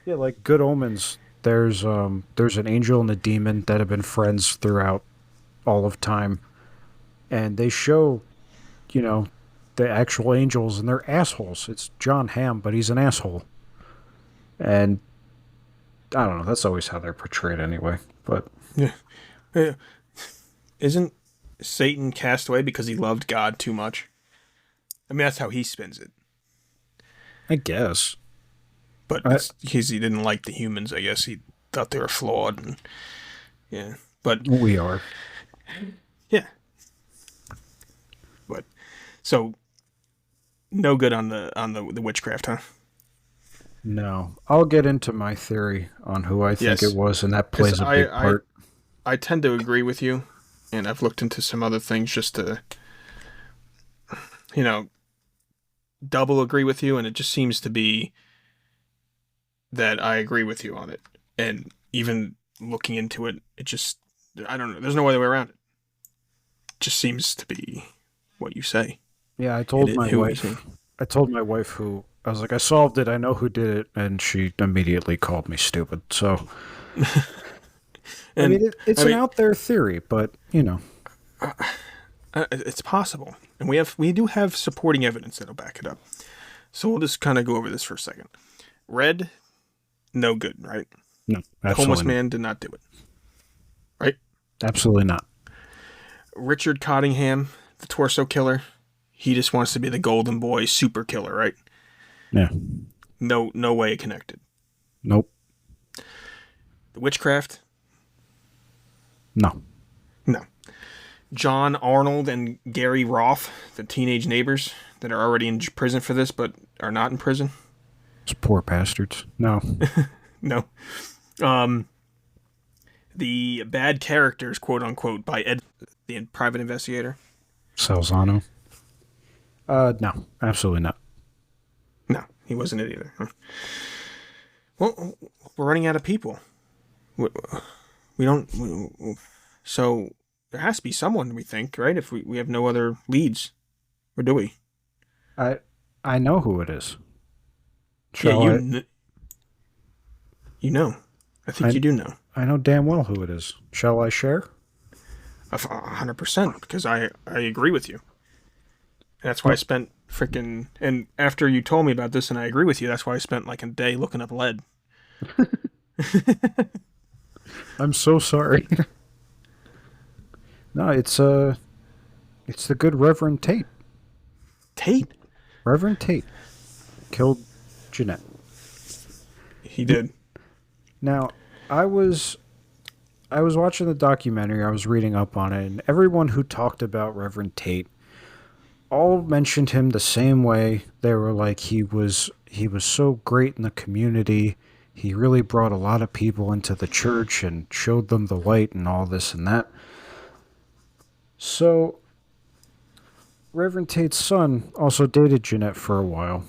yeah, like Good Omens. There's an angel and a demon that have been friends throughout all of time, and they show, the actual angels, and they're assholes. It's John Hamm, but he's an asshole, and I don't know. That's always how they're portrayed, anyway. But Yeah. Yeah. Isn't Satan cast away because he loved God too much? I mean, that's how he spins it. I guess. But it's because he didn't like the humans, I guess. He thought they were flawed. And, yeah. But, We are. yeah. But, so, no good on the witchcraft, huh? No. I'll get into my theory on who I think Yes. it was, and that plays 'Cause a big part. I tend to agree with you, and I've looked into some other things just to double agree with you, and it just seems to be that I agree with you on it. And even looking into it, I don't know. There's no other way around it. It just seems to be what you say. Yeah, I told my Who you wife. think. I told my wife who I was like, I solved it. I know who did it, and she immediately called me stupid. So, I And mean, it's I an mean, out there theory, but it's possible, and we do have supporting evidence that'll back it up. So we'll just kind of go over this for a second. Red, no good, right? no, The homeless absolutely, man did not do it, right? absolutely not. Richard Cottingham, the torso killer, he just wants to be the golden boy super killer, right? Yeah, No way connected. nope, The witchcraft, no, no. John Arnold and Gary Roth, the teenage neighbors that are already in prison for this but are not in prison, it's poor bastards. No, no. The bad characters, quote unquote, by Ed, the private investigator, Salzano. No, absolutely not. no, he wasn't it either. Huh. Well, we're running out of people. We don't. So there has to be someone, we think, right? If we have no other leads, or do we? I know who it is. Yeah, Shall I? You know. I think you do know. I know damn well who it is. Shall I share? 100%, because I agree with you. And that's why I spent freaking. And after you told me about this, and I agree with you, that's why I spent like a day looking up lead. I'm so sorry. No, it's the good Reverend Tate. Tate? Reverend Tate killed Jeanette. He did. Now, I was watching the documentary, I was reading up on it, and everyone who talked about Reverend Tate all mentioned him the same way. They were like he was so great in the community. He really brought a lot of people into the church and showed them the light and all this and that. So, Reverend Tate's son also dated Jeanette for a while.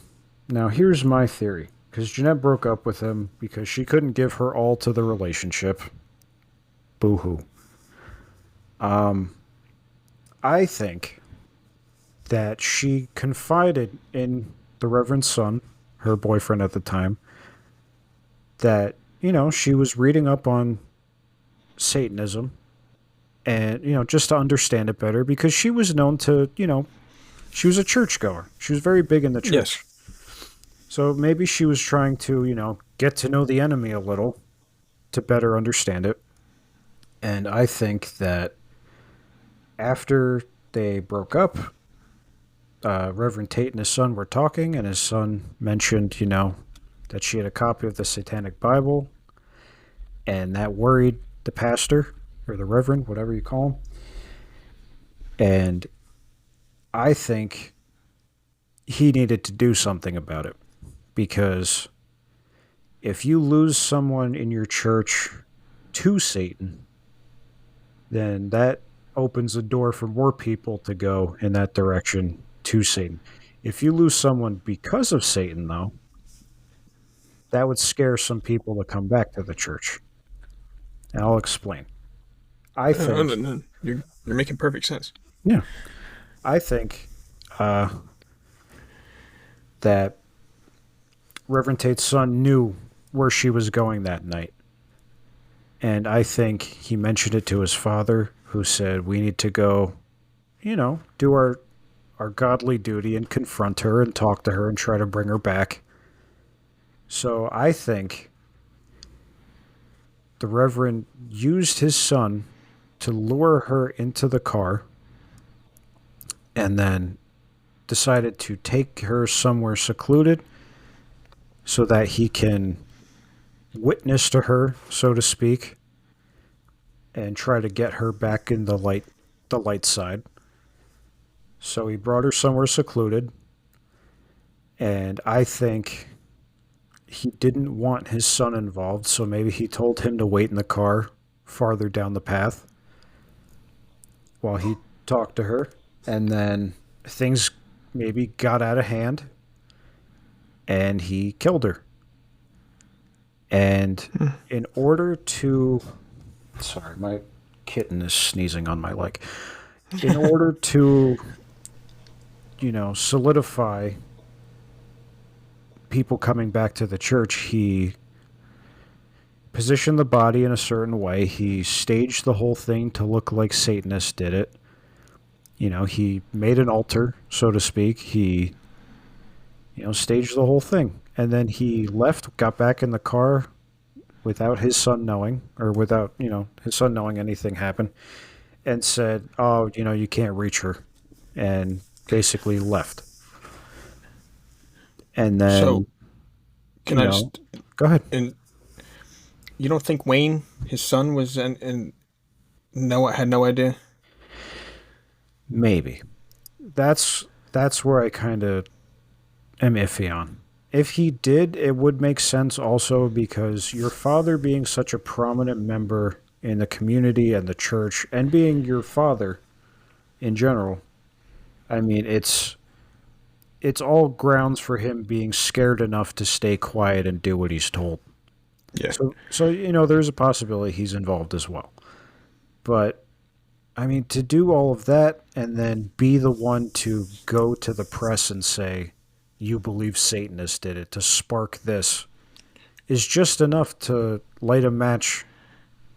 Now, here's my theory. Because Jeanette broke up with him because she couldn't give her all to the relationship. Boo-hoo. I think that she confided in the Reverend's son, her boyfriend at the time, that, she was reading up on Satanism and, just to understand it better because she was known to, she was a churchgoer. She was very big in the church. Yes. So maybe she was trying to, get to know the enemy a little to better understand it. And I think that after they broke up, Reverend Tate and his son were talking, and his son mentioned, that she had a copy of the Satanic Bible, and that worried the pastor, or the reverend, whatever you call him. And I think he needed to do something about it. Because if you lose someone in your church to Satan, then that opens a door for more people to go in that direction to Satan. If you lose someone because of Satan, though, that would scare some people to come back to the church. And I'll explain. I think... No, you're making perfect sense. Yeah. I think that Reverend Tate's son knew where she was going that night. And I think he mentioned it to his father, who said, we need to go, do our godly duty and confront her and talk to her and try to bring her back. So I think the Reverend used his son to lure her into the car and then decided to take her somewhere secluded so that he can witness to her, so to speak, and try to get her back in the light side. So he brought her somewhere secluded, and I think he didn't want his son involved, so maybe he told him to wait in the car farther down the path while he talked to her, and then things maybe got out of hand and he killed her. And in order to... Sorry, my kitten is sneezing on my leg. In order to, solidify people coming back to the church, he positioned the body in a certain way. He staged the whole thing to look like Satanists did it. He made an altar, so to speak. He, staged the whole thing. And then he left, got back in the car without his son knowing, or without, his son knowing anything happened, and said, oh, you can't reach her, and basically left. And then, So, can I just... Go ahead. And you don't think Wayne, his son, was and no, had no idea? Maybe. That's where I kind of am iffy on. If he did, it would make sense also because your father being such a prominent member in the community and the church, and being your father in general, I mean, it's all grounds for him being scared enough to stay quiet and do what he's told. Yeah. So there's a possibility he's involved as well. But I mean, to do all of that and then be the one to go to the press and say, you believe Satanists did it, to spark this, is just enough to light a match,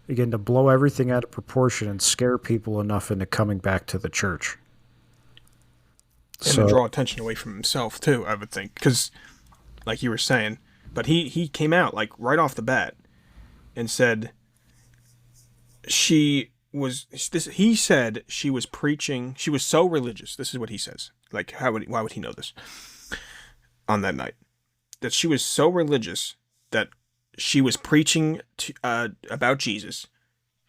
again, to blow everything out of proportion and scare people enough into coming back to the church. And to draw attention away from himself, too, I would think. Because, like you were saying, but he came out, like, right off the bat and said he said she was preaching, she was so religious. This is what he says. Like, why would he know this? On that night, that she was so religious that she was preaching about Jesus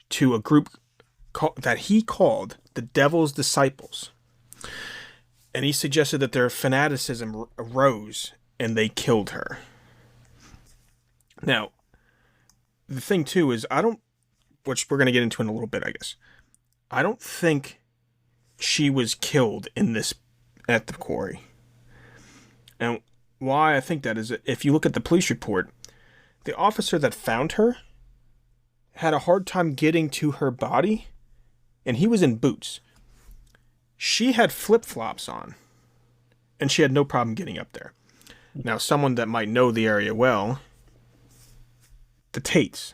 to a group that he called the Devil's Disciples. And he suggested that their fanaticism arose and they killed her. Now, the thing too is, which we're going to get into in a little bit, I guess. I don't think she was killed at the quarry. And why I think that is, if you look at the police report, the officer that found her had a hard time getting to her body, and he was in boots. She had flip-flops on, and she had no problem getting up there. Now, someone that might know the area well, the Tates,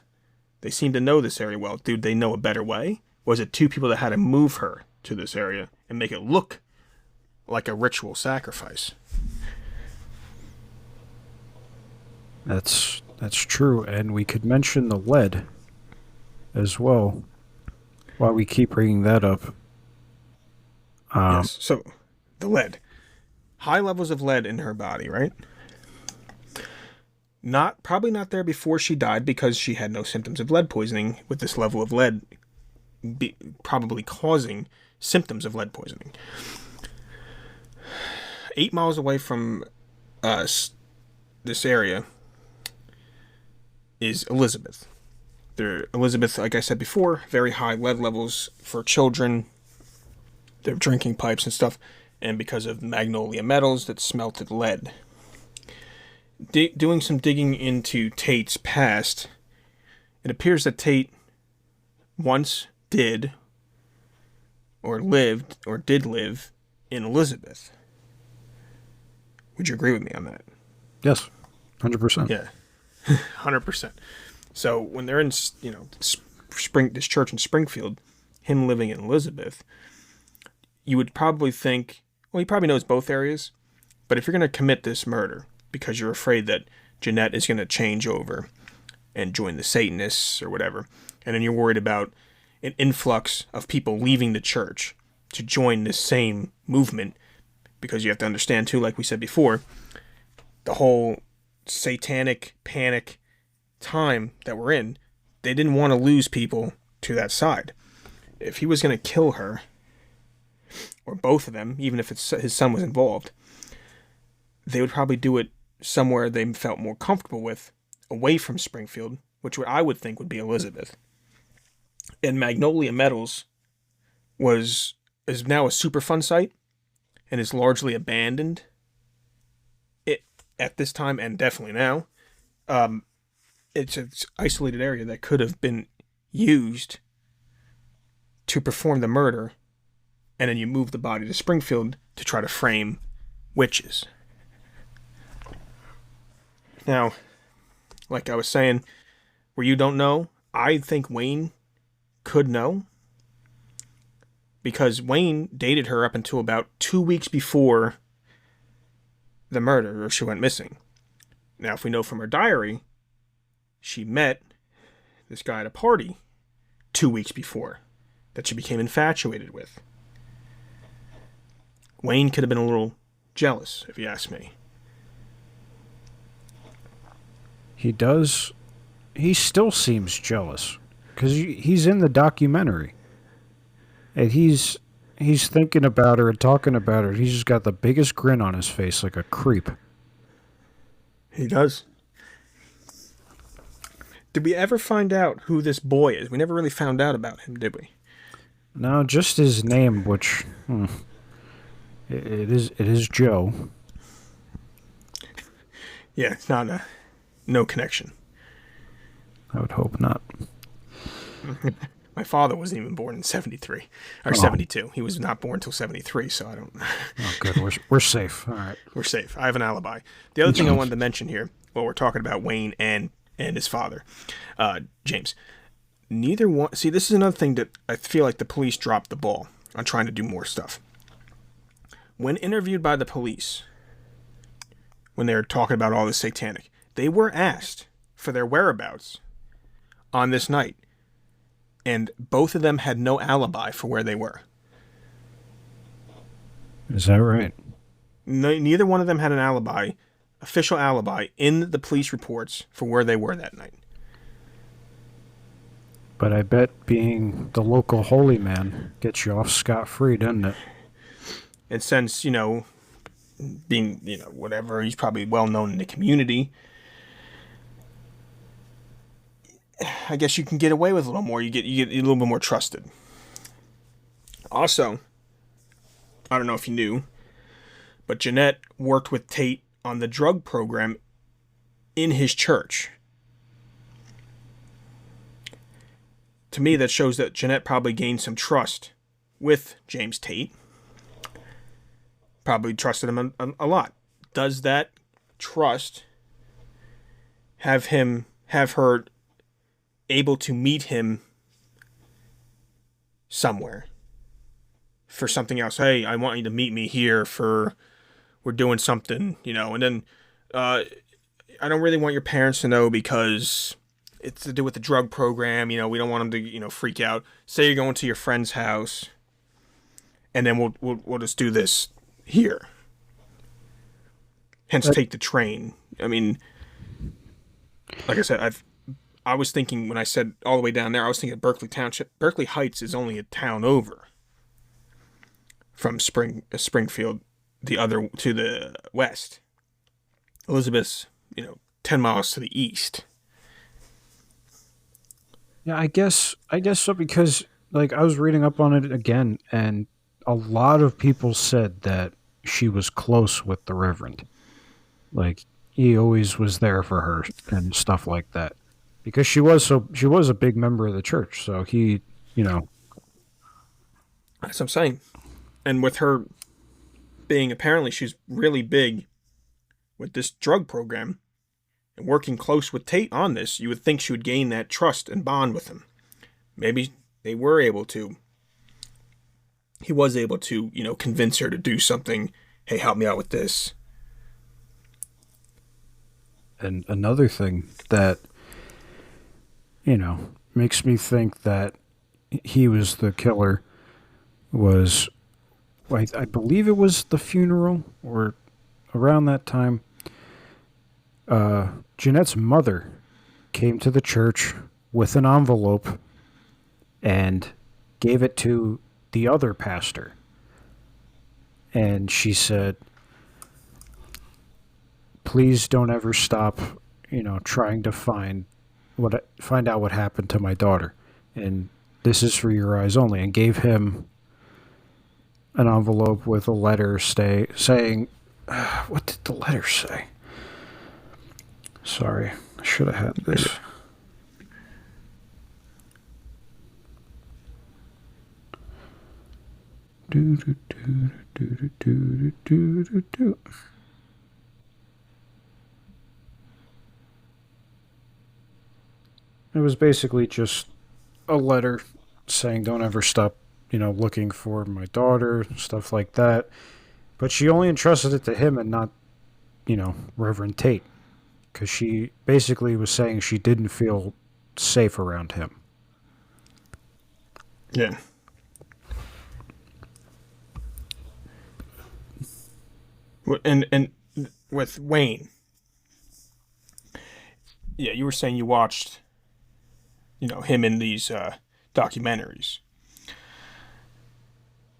they seem to know this area well. Did they know a better way? Was it two people that had to move her to this area and make it look like a ritual sacrifice? That's true, and we could mention the lead as well, while we keep bringing that up. Yes, so the lead. High levels of lead in her body, right? Probably not there before she died because she had no symptoms of lead poisoning, with this level of lead probably causing symptoms of lead poisoning. 8 miles away from this area is Elizabeth. Elizabeth, like I said before, very high lead levels for children. They're drinking pipes and stuff, and because of Magnolia Metals that smelted lead. Doing some digging into Tate's past, it appears that Tate once did live in Elizabeth. Would you agree with me on that? Yes, 100%. Yeah, 100%. So when they're in, this church in Springfield, him living in Elizabeth, you would probably think, well, he probably knows both areas, but if you're going to commit this murder because you're afraid that Jeanette is going to change over and join the Satanists or whatever, and then you're worried about an influx of people leaving the church to join this same movement, because you have to understand too, like we said before, the whole satanic panic time that we're in, they didn't want to lose people to that side. If he was going to kill her, or both of them, even if his son was involved, they would probably do it somewhere they felt more comfortable with, away from Springfield, which I would think would be Elizabeth. And Magnolia Metals is now a Superfund site, and is largely abandoned at this time, and definitely now. It's an isolated area that could have been used to perform the murder, and then you move the body to Springfield to try to frame witches. Now, like I was saying, where you don't know, I think Wayne could know, because Wayne dated her up until about 2 weeks before the murder, or she went missing. Now, if we know from her diary, she met this guy at a party 2 weeks before that she became infatuated with. Wayne could have been a little jealous, if you ask me. He does. He still seems jealous because he's in the documentary, and he's thinking about her and talking about her. He's just got the biggest grin on his face, like a creep. He does. Did we ever find out who this boy is? We never really found out about him, did we? No, just his name, which it is Joe. Yeah, it's not no connection. I would hope not. My father wasn't even born in 73 or 72. He was not born until 73, so I don't. Oh, good. We're safe. All right, we're safe. I have an alibi. The other thing I wanted to mention here, while we're talking about Wayne and his father, James. Neither one. See, this is another thing that I feel like the police dropped the ball on trying to do more stuff. When interviewed by the police, when they were talking about all this satanic, they were asked for their whereabouts on this night, and both of them had no alibi for where they were. Is that right? Neither one of them had an alibi, official alibi, in the police reports for where they were that night. But I bet being the local holy man gets you off scot-free, doesn't it? And since, being, whatever, he's probably well known in the community, I guess you can get away with a little more. You get a little bit more trusted. Also, I don't know if you knew, but Jeanette worked with Tate on the drug program in his church. To me, that shows that Jeanette probably gained some trust with James Tate. Probably trusted him a lot. Does that trust have her able to meet him somewhere for something else? Hey, I want you to meet me here we're doing something, and then I don't really want your parents to know because it's to do with the drug program. We don't want them to, freak out. Say you're going to your friend's house, and then we'll just do this here. Hence, take the train. I mean, like I said, I was thinking when I said all the way down there, I was thinking Berkeley Township. Berkeley Heights is only a town over from Springfield, the other to the west. Elizabeth's, 10 miles to the east. Yeah, I guess so, because I was reading up on it again, and a lot of people said that she was close with the Reverend. He always was there for her and stuff like that. Because she was a big member of the church, so he, That's what I'm saying. And with her being, apparently she's really big with this drug program and working close with Tate on this, you would think she would gain that trust and bond with him. Maybe he was able to, convince her to do something. Hey, help me out with this. And another thing that, makes me think that he was the killer was, I believe it was the funeral or around that time. Jeanette's mother came to the church with an envelope and gave it to the other pastor. And she said, please don't ever stop, trying to find out what happened to my daughter. And this is for your eyes only. And gave him an envelope with a letter saying, what did the letter say? Sorry, I should have had this. Do, do, do, do, do, do, do, do. It was basically just a letter saying don't ever stop, looking for my daughter, stuff like that. But she only entrusted it to him and not, Reverend Tate. Because she basically was saying she didn't feel safe around him. Yeah. And with Wayne, yeah, you were saying you watched, him in these documentaries.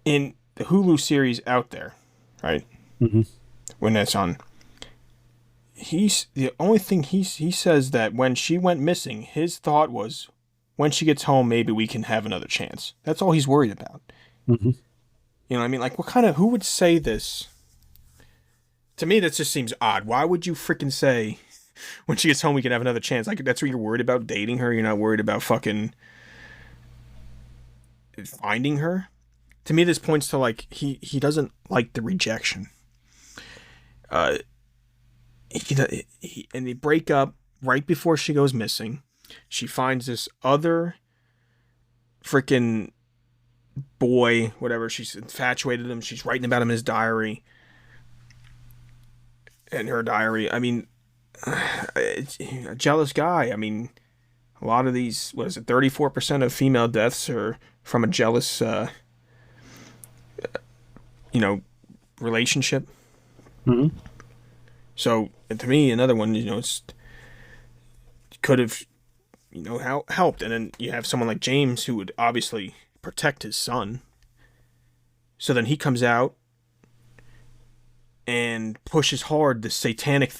In the Hulu series Out There, right? Mm-hmm. When that's on, the only thing he says that when she went missing, his thought was, when she gets home, maybe we can have another chance. That's all he's worried about. Mm-hmm. You know what I mean? Like, who would say this? To me, that just seems odd. Why would you freaking say, when she gets home, we can have another chance? Like, that's what you're worried about, dating her? You're not worried about fucking finding her? To me, this points to, like, he doesn't like the rejection. And they break up right before she goes missing. She finds this other freaking boy, whatever. She's infatuated with him. She's writing about him in his diary. In her diary. I mean, a jealous guy. I mean, a lot of these, 34% of female deaths are from a jealous, relationship. Mm-hmm. So, to me, another one, it's could have, helped. And then you have someone like James who would obviously protect his son. So then he comes out and pushes hard the satanic,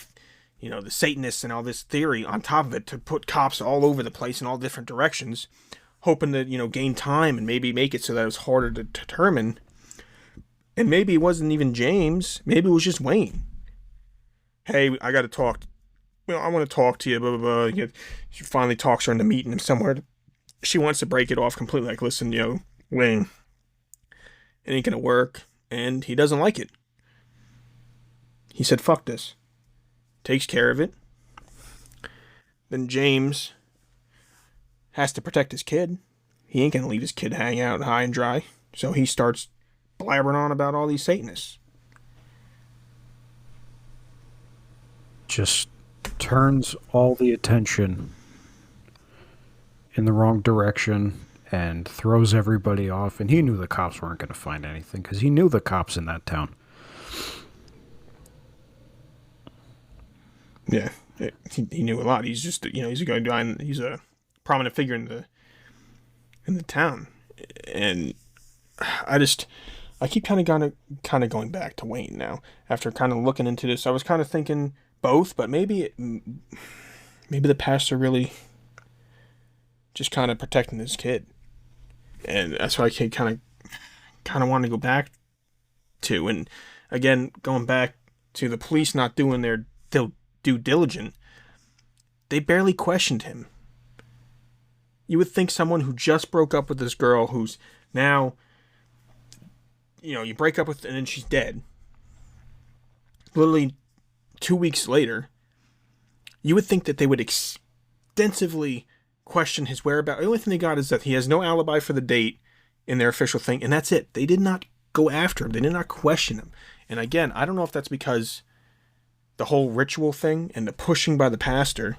the Satanists and all this theory on top of it to put cops all over the place in all different directions, hoping to, gain time and maybe make it so that it was harder to determine. And maybe it wasn't even James. Maybe it was just Wayne. Hey, I got to talk. I want to talk to you, blah, blah, blah. She finally talks her into meeting him somewhere. She wants to break it off completely. Like, listen, Wayne, it ain't going to work. And he doesn't like it. He said, fuck this. Takes care of it. Then James has to protect his kid. He ain't going to leave his kid hang out high and dry. So he starts blabbering on about all these Satanists. Just turns all the attention in the wrong direction and throws everybody off. And he knew the cops weren't going to find anything because he knew the cops in that town. Yeah, he knew a lot. He's just, he's a guy. He's a prominent figure in the town, and I keep kind of going back to Wayne now after kind of looking into this. I was kind of thinking both, but maybe the pastor really just kind of protecting his kid, and that's why I kind of want to go back to. And again, going back to the police not doing their due diligence, they barely questioned him. You would think someone who just broke up with this girl, who's now, you break up with, and then she's dead. Literally 2 weeks later, you would think that they would extensively question his whereabouts. The only thing they got is that he has no alibi for the date in their official thing, and that's it. They did not go after him. They did not question him. And again, I don't know if that's because the whole ritual thing and the pushing by the pastor,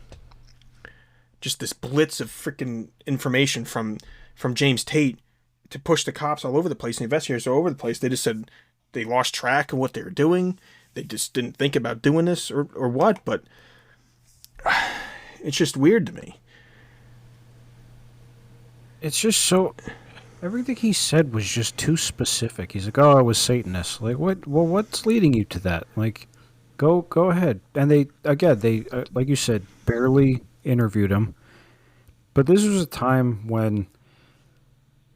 just this blitz of freaking information from James Tate to push the cops all over the place and the investigators all over the place. They just said they lost track of what they were doing. They just didn't think about doing this or what, but it's just weird to me. It's just so... Everything he said was just too specific. He's like, I was Satanist. Like, what? Well, what's leading you to that? Like, go ahead. And they like you said, barely interviewed him. But this was a time when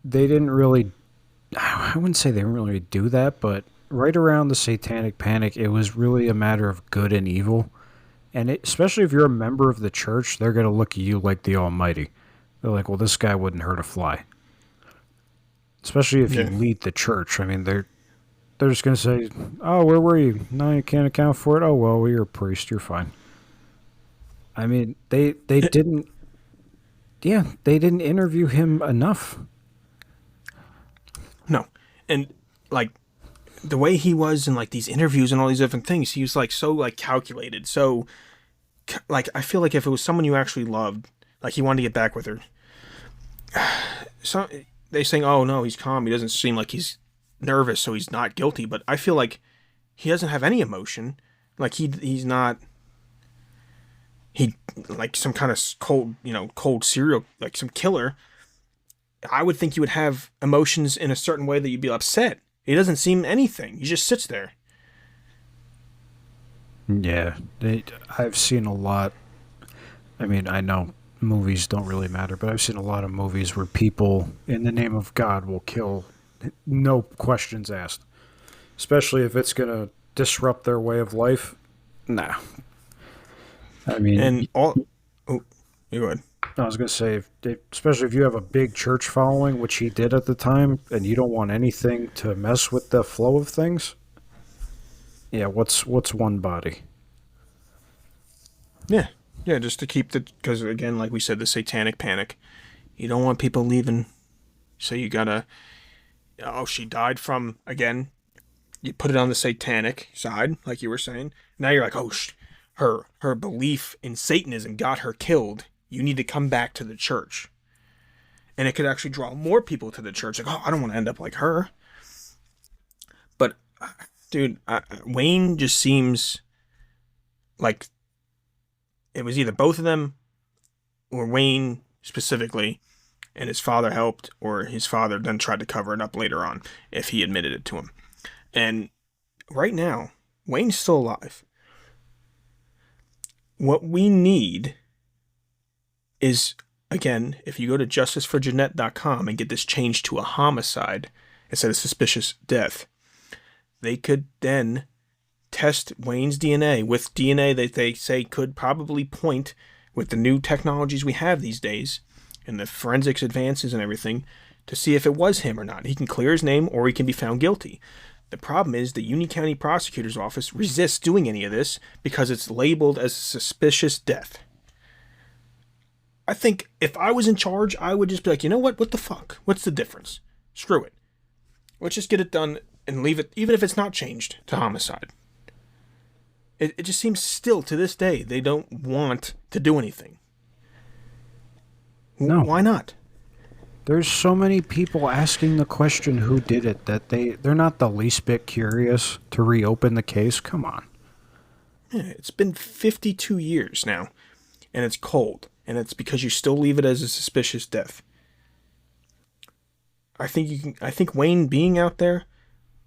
they didn't really I wouldn't say they didn't really do that, but right around the Satanic Panic, it was really a matter of good and evil. And especially if you're a member of the church, they're going to look at you like the Almighty. They're like, well, this guy wouldn't hurt a fly. Especially if you Yeah. lead the church. I mean, they're just going to say, oh, where were you? No, you can't account for it. Oh, well, you're a priest. You're fine. I mean, they didn't, yeah, they didn't interview him enough. No. And like the way he was in like these interviews and all these different things, he was like so like calculated. So like I feel like if it was someone you actually loved, like he wanted to get back with her. So they saying, "Oh no, he's calm. He doesn't seem like he's nervous, so he's not guilty." But I feel like he doesn't have any emotion. Like he's not he like some kind of cold serial, like some killer. I would think you would have emotions in a certain way that you'd be upset. He doesn't seem anything. He just sits there. Yeah, I've seen a lot. I mean, I know movies don't really matter, but I've seen a lot of movies where people, in the name of God, will kill, no questions asked. Especially if it's going to disrupt their way of life. Nah. I And mean, all. Oh, you go ahead. I was going to say, especially if you have a big church following, which he did at the time, and you don't want anything to mess with the flow of things. Yeah, what's one body? Yeah, yeah, just to keep the because again, like we said, the Satanic Panic. You don't want people leaving, so you gotta. Oh, she died from again. You put it on the satanic side, like you were saying. Now you're like, oh, her belief in Satanism got her killed. You need to come back to the church, and it could actually draw more people to the church. Like, oh, I don't want to end up like her. But, dude, Wayne just seems like it was either both of them or Wayne specifically, and his father helped, or his father then tried to cover it up later on if he admitted it to him. And right now, Wayne's still alive. What we need is, again, if you go to justiceforjeanette.com and get this changed to a homicide instead of suspicious death, they could then test Wayne's DNA with DNA that they say could probably point, with the new technologies we have these days and the forensics advances and everything, to see if it was him or not. He can clear his name or he can be found guilty. The problem is the Union County Prosecutor's Office resists doing any of this because it's labeled as a suspicious death. I think if I was in charge, I would just be like, you know what? What the fuck? What's the difference? Screw it. Let's just get it done and leave it, even if it's not changed to homicide. It just seems still to this day they don't want to do anything. No. Why not? There's so many people asking the question who did it that they're not the least bit curious to reopen the case. Come on. Yeah, it's been 52 years now, and it's cold, and it's because you still leave it as a suspicious death. I think Wayne being out there,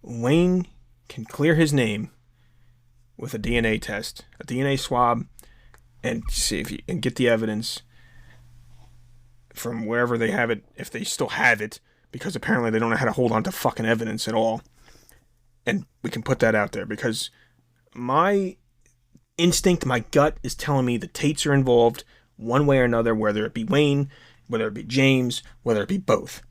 Wayne can clear his name with a DNA test, a DNA swab, and see if you and get the evidence from wherever they have it, if they still have it, because apparently they don't know how to hold on to fucking evidence at all. And we can put that out there because my instinct, my gut is telling me the Tates are involved one way or another, whether it be Wayne, whether it be James, whether it be both.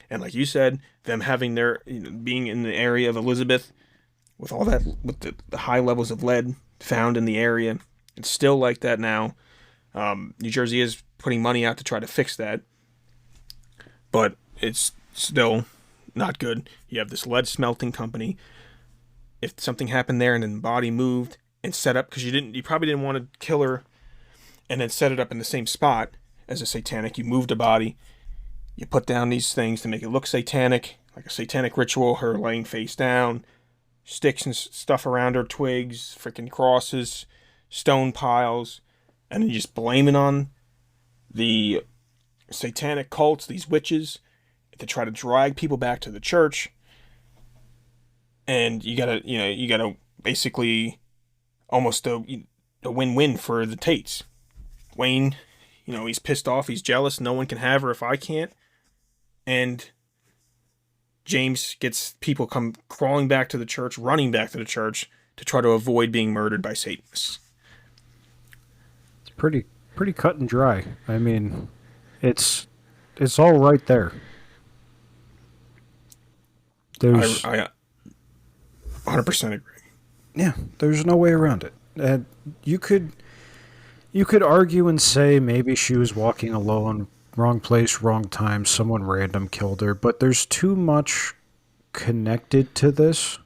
And like you said, them having their, being in the area of Elizabeth with all that, with the high levels of lead found in the area, it's still like that now. New Jersey is putting money out to try to fix that, but it's still not good. You have this lead smelting company. If something happened there and then the body moved and set up, because you probably didn't want to kill her and then set it up in the same spot as a satanic. You moved a body, you put down these things to make it look satanic, like a satanic ritual, her laying face down, sticks and stuff around her, twigs, freaking crosses, stone piles, and then you just blame it on the satanic cults, these witches, to try to drag people back to the church. And you gotta basically almost a win-win for the Tates. Wayne, he's pissed off, he's jealous, no one can have her if I can't. And James gets people come crawling back to the church, running back to the church to try to avoid being murdered by Satanists. It's pretty cut and dry. I mean, it's all right there. There's I 100% agree. Yeah, there's no way around it. And you could argue and say maybe she was walking alone, wrong place, wrong time, someone random killed her, but there's too much connected to this,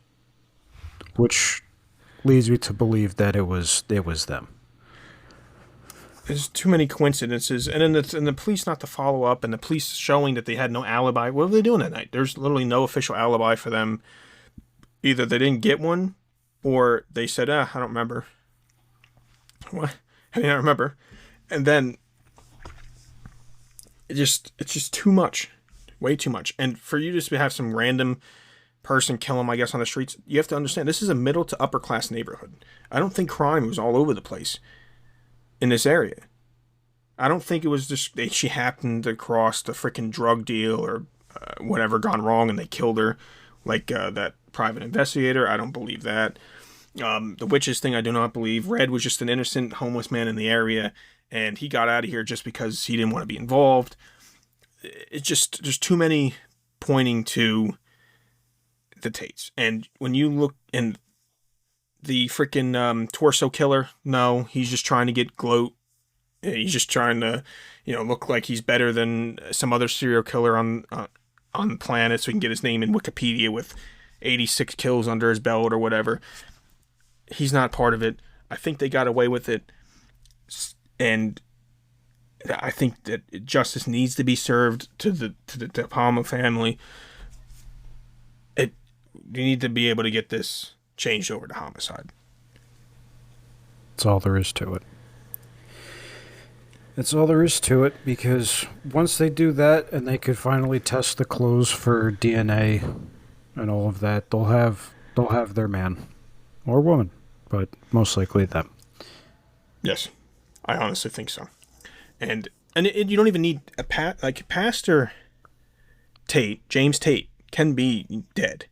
which leads me to believe that it was them. There's too many coincidences, and then the police not to follow up, and the police showing that they had no alibi. What were they doing that night? There's literally no official alibi for them. Either they didn't get one, or they said, I don't remember. What? I don't remember. And then it's just too much. Way too much. And for you just to have some random person kill him, I guess, on the streets, you have to understand, this is a middle to upper class neighborhood. I don't think crime was all over the place in this area. I don't think it was just she happened to cross the freaking drug deal or whatever gone wrong and they killed her like that private investigator. I don't believe that. The witches thing, I do not believe. Red was just an innocent homeless man in the area, and he got out of here just because he didn't want to be involved. It's just, there's too many pointing to the Tates. And when you look, and the freaking torso killer, no, he's just trying to get gloat. He's just trying to, look like he's better than some other serial killer on the planet, so he can get his name in Wikipedia with 86 kills under his belt or whatever. He's not part of it. I think they got away with it, and I think that justice needs to be served to the DePalma family. You need to be able to get this changed over to homicide. That's all there is to it. That's all there is to it, because once they do that and they could finally test the clothes for DNA and all of that, they'll have their man or woman, but most likely them. Yes, I honestly think so. And you don't even need like Pastor Tate, James Tate, can be dead.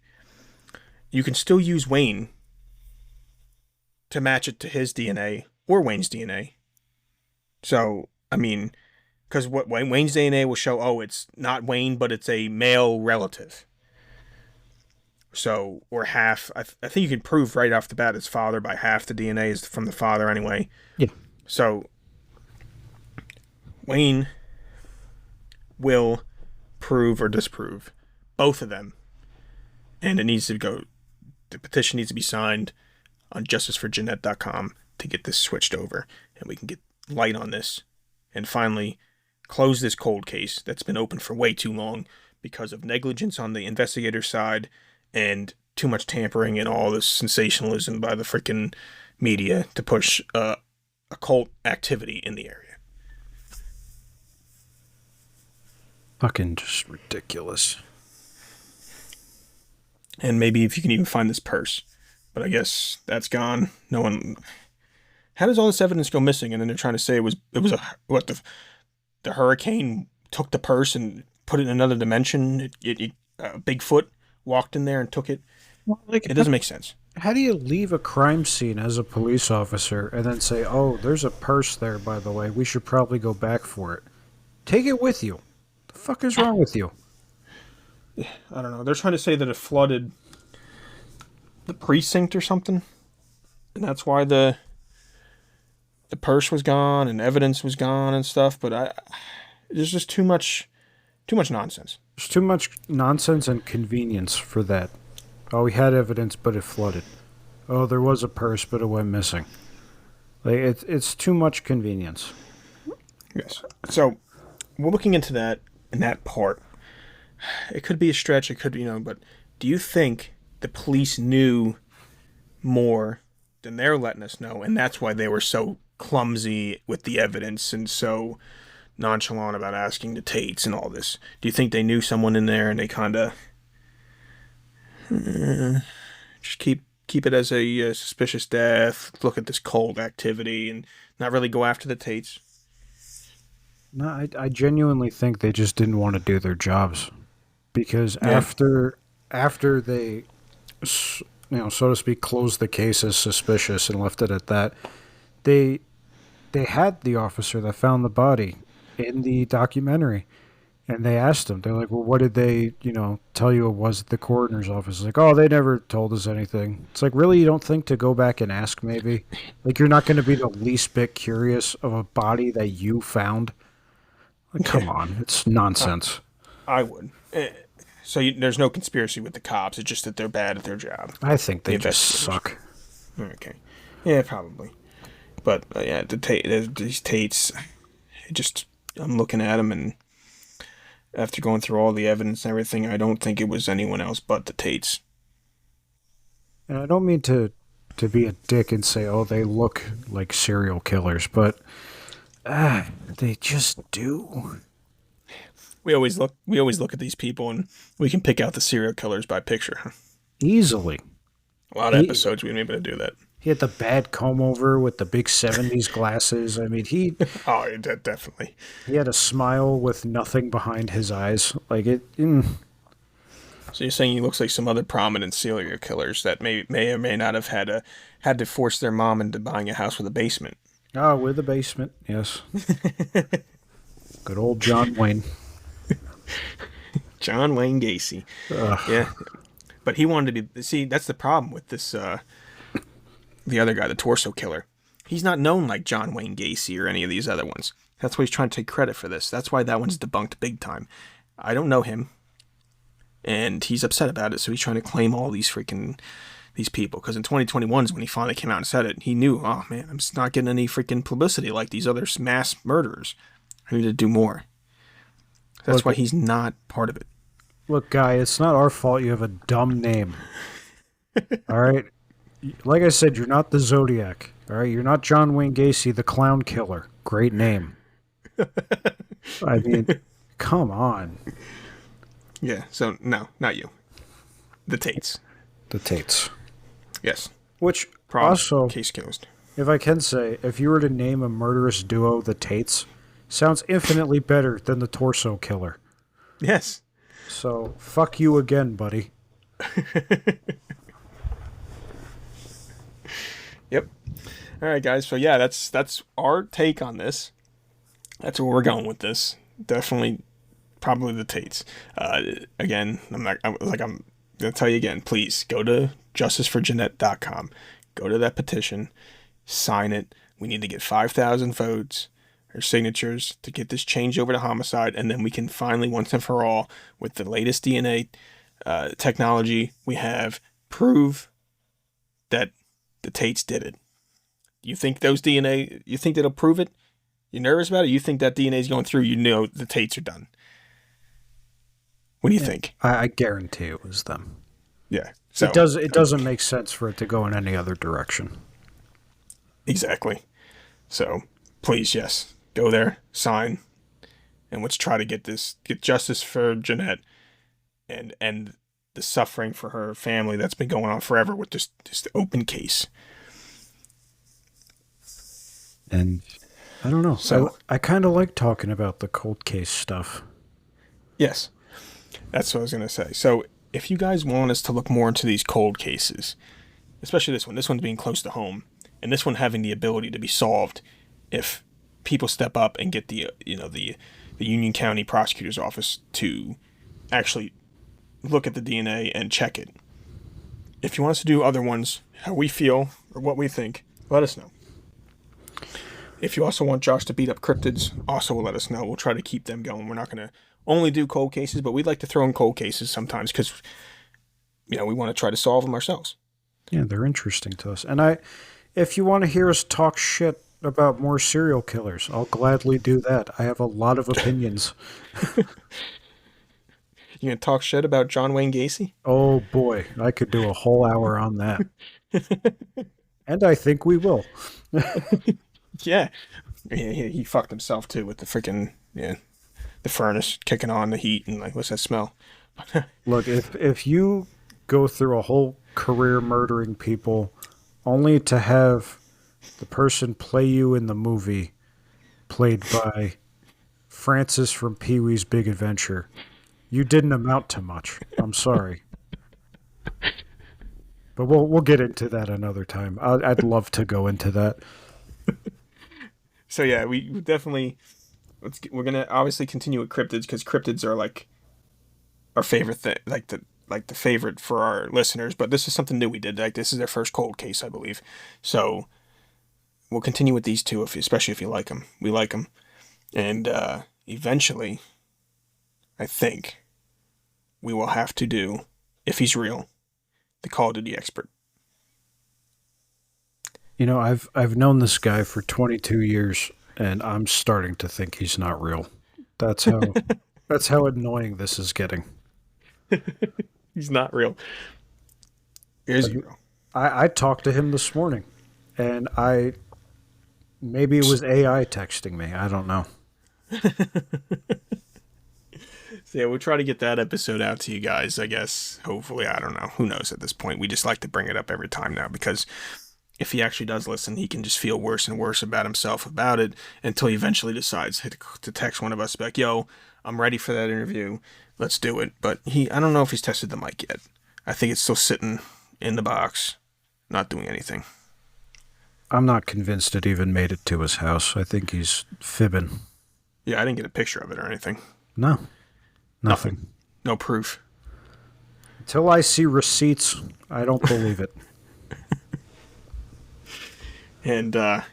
You can still use Wayne to match it to his DNA or Wayne's DNA. So, I mean, because what Wayne's DNA will show, it's not Wayne, but it's a male relative. So, or half, I think you can prove right off the bat it's father by half the DNA is from the father anyway. Yeah. So, Wayne will prove or disprove both of them. And it needs to go, the petition needs to be signed on justiceforjeanette.com to get this switched over. And we can get light on this and finally close this cold case that's been open for way too long because of negligence on the investigator's side and too much tampering and all this sensationalism by the freaking media to push occult activity in the area. Fucking just ridiculous. And maybe if you can even find this purse. But I guess that's gone. No one... How does all this evidence go missing? And then they're trying to say it was the hurricane took the purse and put it in another dimension. Bigfoot walked in there and took it. Well, it doesn't make sense. How do you leave a crime scene as a police officer and then say, "Oh, there's a purse there, by the way. We should probably go back for it." Take it with you. The fuck is wrong with you? I don't know. They're trying to say that it flooded the precinct or something, and that's why the purse was gone and evidence was gone and stuff. But there's just too much nonsense. There's too much nonsense and convenience for that. Oh, we had evidence, but it flooded. Oh, there was a purse, but it went missing. Like it's too much convenience. Yes. So we're looking into that in that part. It could be a stretch. It could, but do you think the police knew more than they're letting us know, and that's why they were so clumsy with the evidence and so nonchalant about asking the Tates and all this? Do you think they knew someone in there and they kind of just keep it as a suspicious death, look at this cold activity, and not really go after the Tates? No, I genuinely think they just didn't want to do their jobs. because Yeah. after they, so to speak, closed the case as suspicious and left it at that, they they had the officer that found the body in the documentary. And they asked him, they're like, well, what did they, tell you it was at the coroner's office? Like, oh, they never told us anything. It's like, really, you don't think to go back and ask maybe? Like, you're not going to be the least bit curious of a body that you found? Like, come on. It's nonsense. I would. So there's no conspiracy with the cops. It's just that they're bad at their job. I think they The just investigators. suck. Okay. Yeah, probably. But yeah, these Tates, I'm looking at them, and after going through all the evidence and everything, I don't think it was anyone else but the Tates. And I don't mean to be a dick and say, oh, they look like serial killers, but they just do. We always look at these people, and we can pick out the serial killers by picture. Easily. A lot of episodes we haven't been able to do that. He had the bad comb over with the big 70s glasses. I mean, he Oh, definitely. had a smile with nothing behind his eyes. Like it. So you're saying he looks like some other prominent serial killers that may or may not have had to force their mom into buying a house with a basement. Oh, with the basement. Yes. Good old John Wayne. John Wayne Gacy. Ugh. Yeah. But he wanted to be... See, that's the problem with this... the other guy, the torso killer. He's not known like John Wayne Gacy or any of these other ones. That's why he's trying to take credit for this. That's why that one's debunked big time. I don't know him. And he's upset about it, so he's trying to claim all these people. Because in 2021 is when he finally came out and said it. He knew, oh man, I'm just not getting any freaking publicity like these other mass murderers. I need to do more. That's why he's not part of it. Look, guy, it's not our fault you have a dumb name. All right? Like I said, you're not the Zodiac. All right? You're not John Wayne Gacy, the clown killer. Great name. I mean, come on. Yeah, so no, not you. The Tates. The Tates. Yes. Which Problem. also, Case closed. if I can say, if you were to name a murderous duo, the Tates, sounds infinitely better than the torso killer. Yes. So, fuck you again, buddy. Yep. All right, guys. So yeah, that's our take on this. That's where we're going with this. Definitely, probably the Tates. Again, I'm gonna tell you again. Please go to justiceforjeanette.com. Go to that petition, sign it. We need to get 5,000 votes or signatures to get this changed over to homicide, and then we can finally, once and for all, with the latest DNA technology we have, prove that the Tates did it. You think those DNA, you think that'll prove it? You nervous about it? You think that DNA is going through? You know the Tates are done. What do you think? I guarantee it was them. Yeah. So It doesn't make sense for it to go in any other direction. Exactly. So please, yes, go there, sign, and let's try to get justice for Jeanette and end the suffering for her family that's been going on forever with this open case. And I don't know. So I kind of like talking about the cold case stuff. yes, that's what I was going to say. So if you guys want us to look more into these cold cases, especially this one's being close to home, and this one having the ability to be solved if people step up and get the Union County Prosecutor's Office to actually look at the DNA and check it. If you want us to do other ones, how we feel or what we think, let us know. If you also want Josh to beat up cryptids, also let us know. We'll try to keep them going. We're not going to only do cold cases, but we'd like to throw in cold cases sometimes because, we want to try to solve them ourselves. Yeah, they're interesting to us. And if you want to hear us talk shit about more serial killers, I'll gladly do that. I have a lot of opinions. You going to talk shit about John Wayne Gacy? Oh boy, I could do a whole hour on that. And I think we will. Yeah. He fucked himself too with the freaking, the furnace kicking on the heat and like, what's that smell? Look, if you go through a whole career murdering people only to have the person play you in the movie played by Francis from Pee-wee's Big Adventure, You didn't amount to much. I'm sorry. But we'll get into that another time. I'd love to go into that. So yeah, we definitely we're gonna obviously continue with cryptids because cryptids are like our favorite thing, like the favorite for our listeners. But this is something new we did. Like this is their first cold case, I believe. So we'll continue with these two, especially if you like them. We like them, and eventually, I think we will have to do, if he's real, the Call of Duty expert. You know, I've known this guy for 22 years, and I'm starting to think he's not real. That's how that's how annoying this is getting. He's not real. Is he real? I talked to him this morning, and maybe it was AI texting me. I don't know. So yeah, we'll try to get that episode out to you guys, I guess. Hopefully, I don't know. Who knows at this point? We just like to bring it up every time now because if he actually does listen, he can just feel worse and worse about himself about it until he eventually decides to text one of us back, yo, I'm ready for that interview. Let's do it. But I don't know if he's tested the mic yet. I think it's still sitting in the box, not doing anything. I'm not convinced it even made it to his house. I think he's fibbing. Yeah, I didn't get a picture of it or anything. No. Nothing. No proof. Until I see receipts, I don't believe it. And, I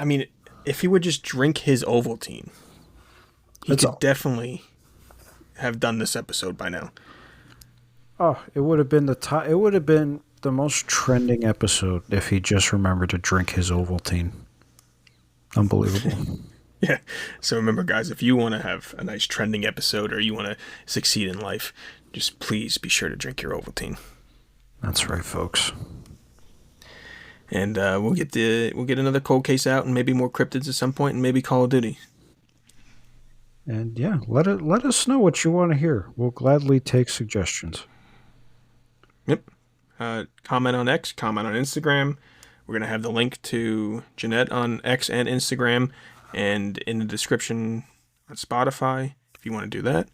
mean, if he would just drink his Ovaltine, he could definitely have done this episode by now. Oh, it would have been it would have been the most trending episode if he just remembered to drink his Ovaltine. Unbelievable. Yeah. So remember, guys, if you want to have a nice trending episode or you want to succeed in life, just please be sure to drink your Ovaltine. That's right, folks. And we'll get another cold case out and maybe more cryptids at some point and maybe Call of Duty. And yeah, let us know what you want to hear. We'll gladly take suggestions. Yep. Comment on X, comment on Instagram. We're going to have the link to Jeanette on X and Instagram and in the description on Spotify if you want to do that.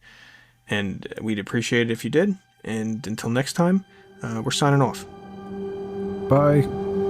And we'd appreciate it if you did. And until next time, we're signing off. Bye.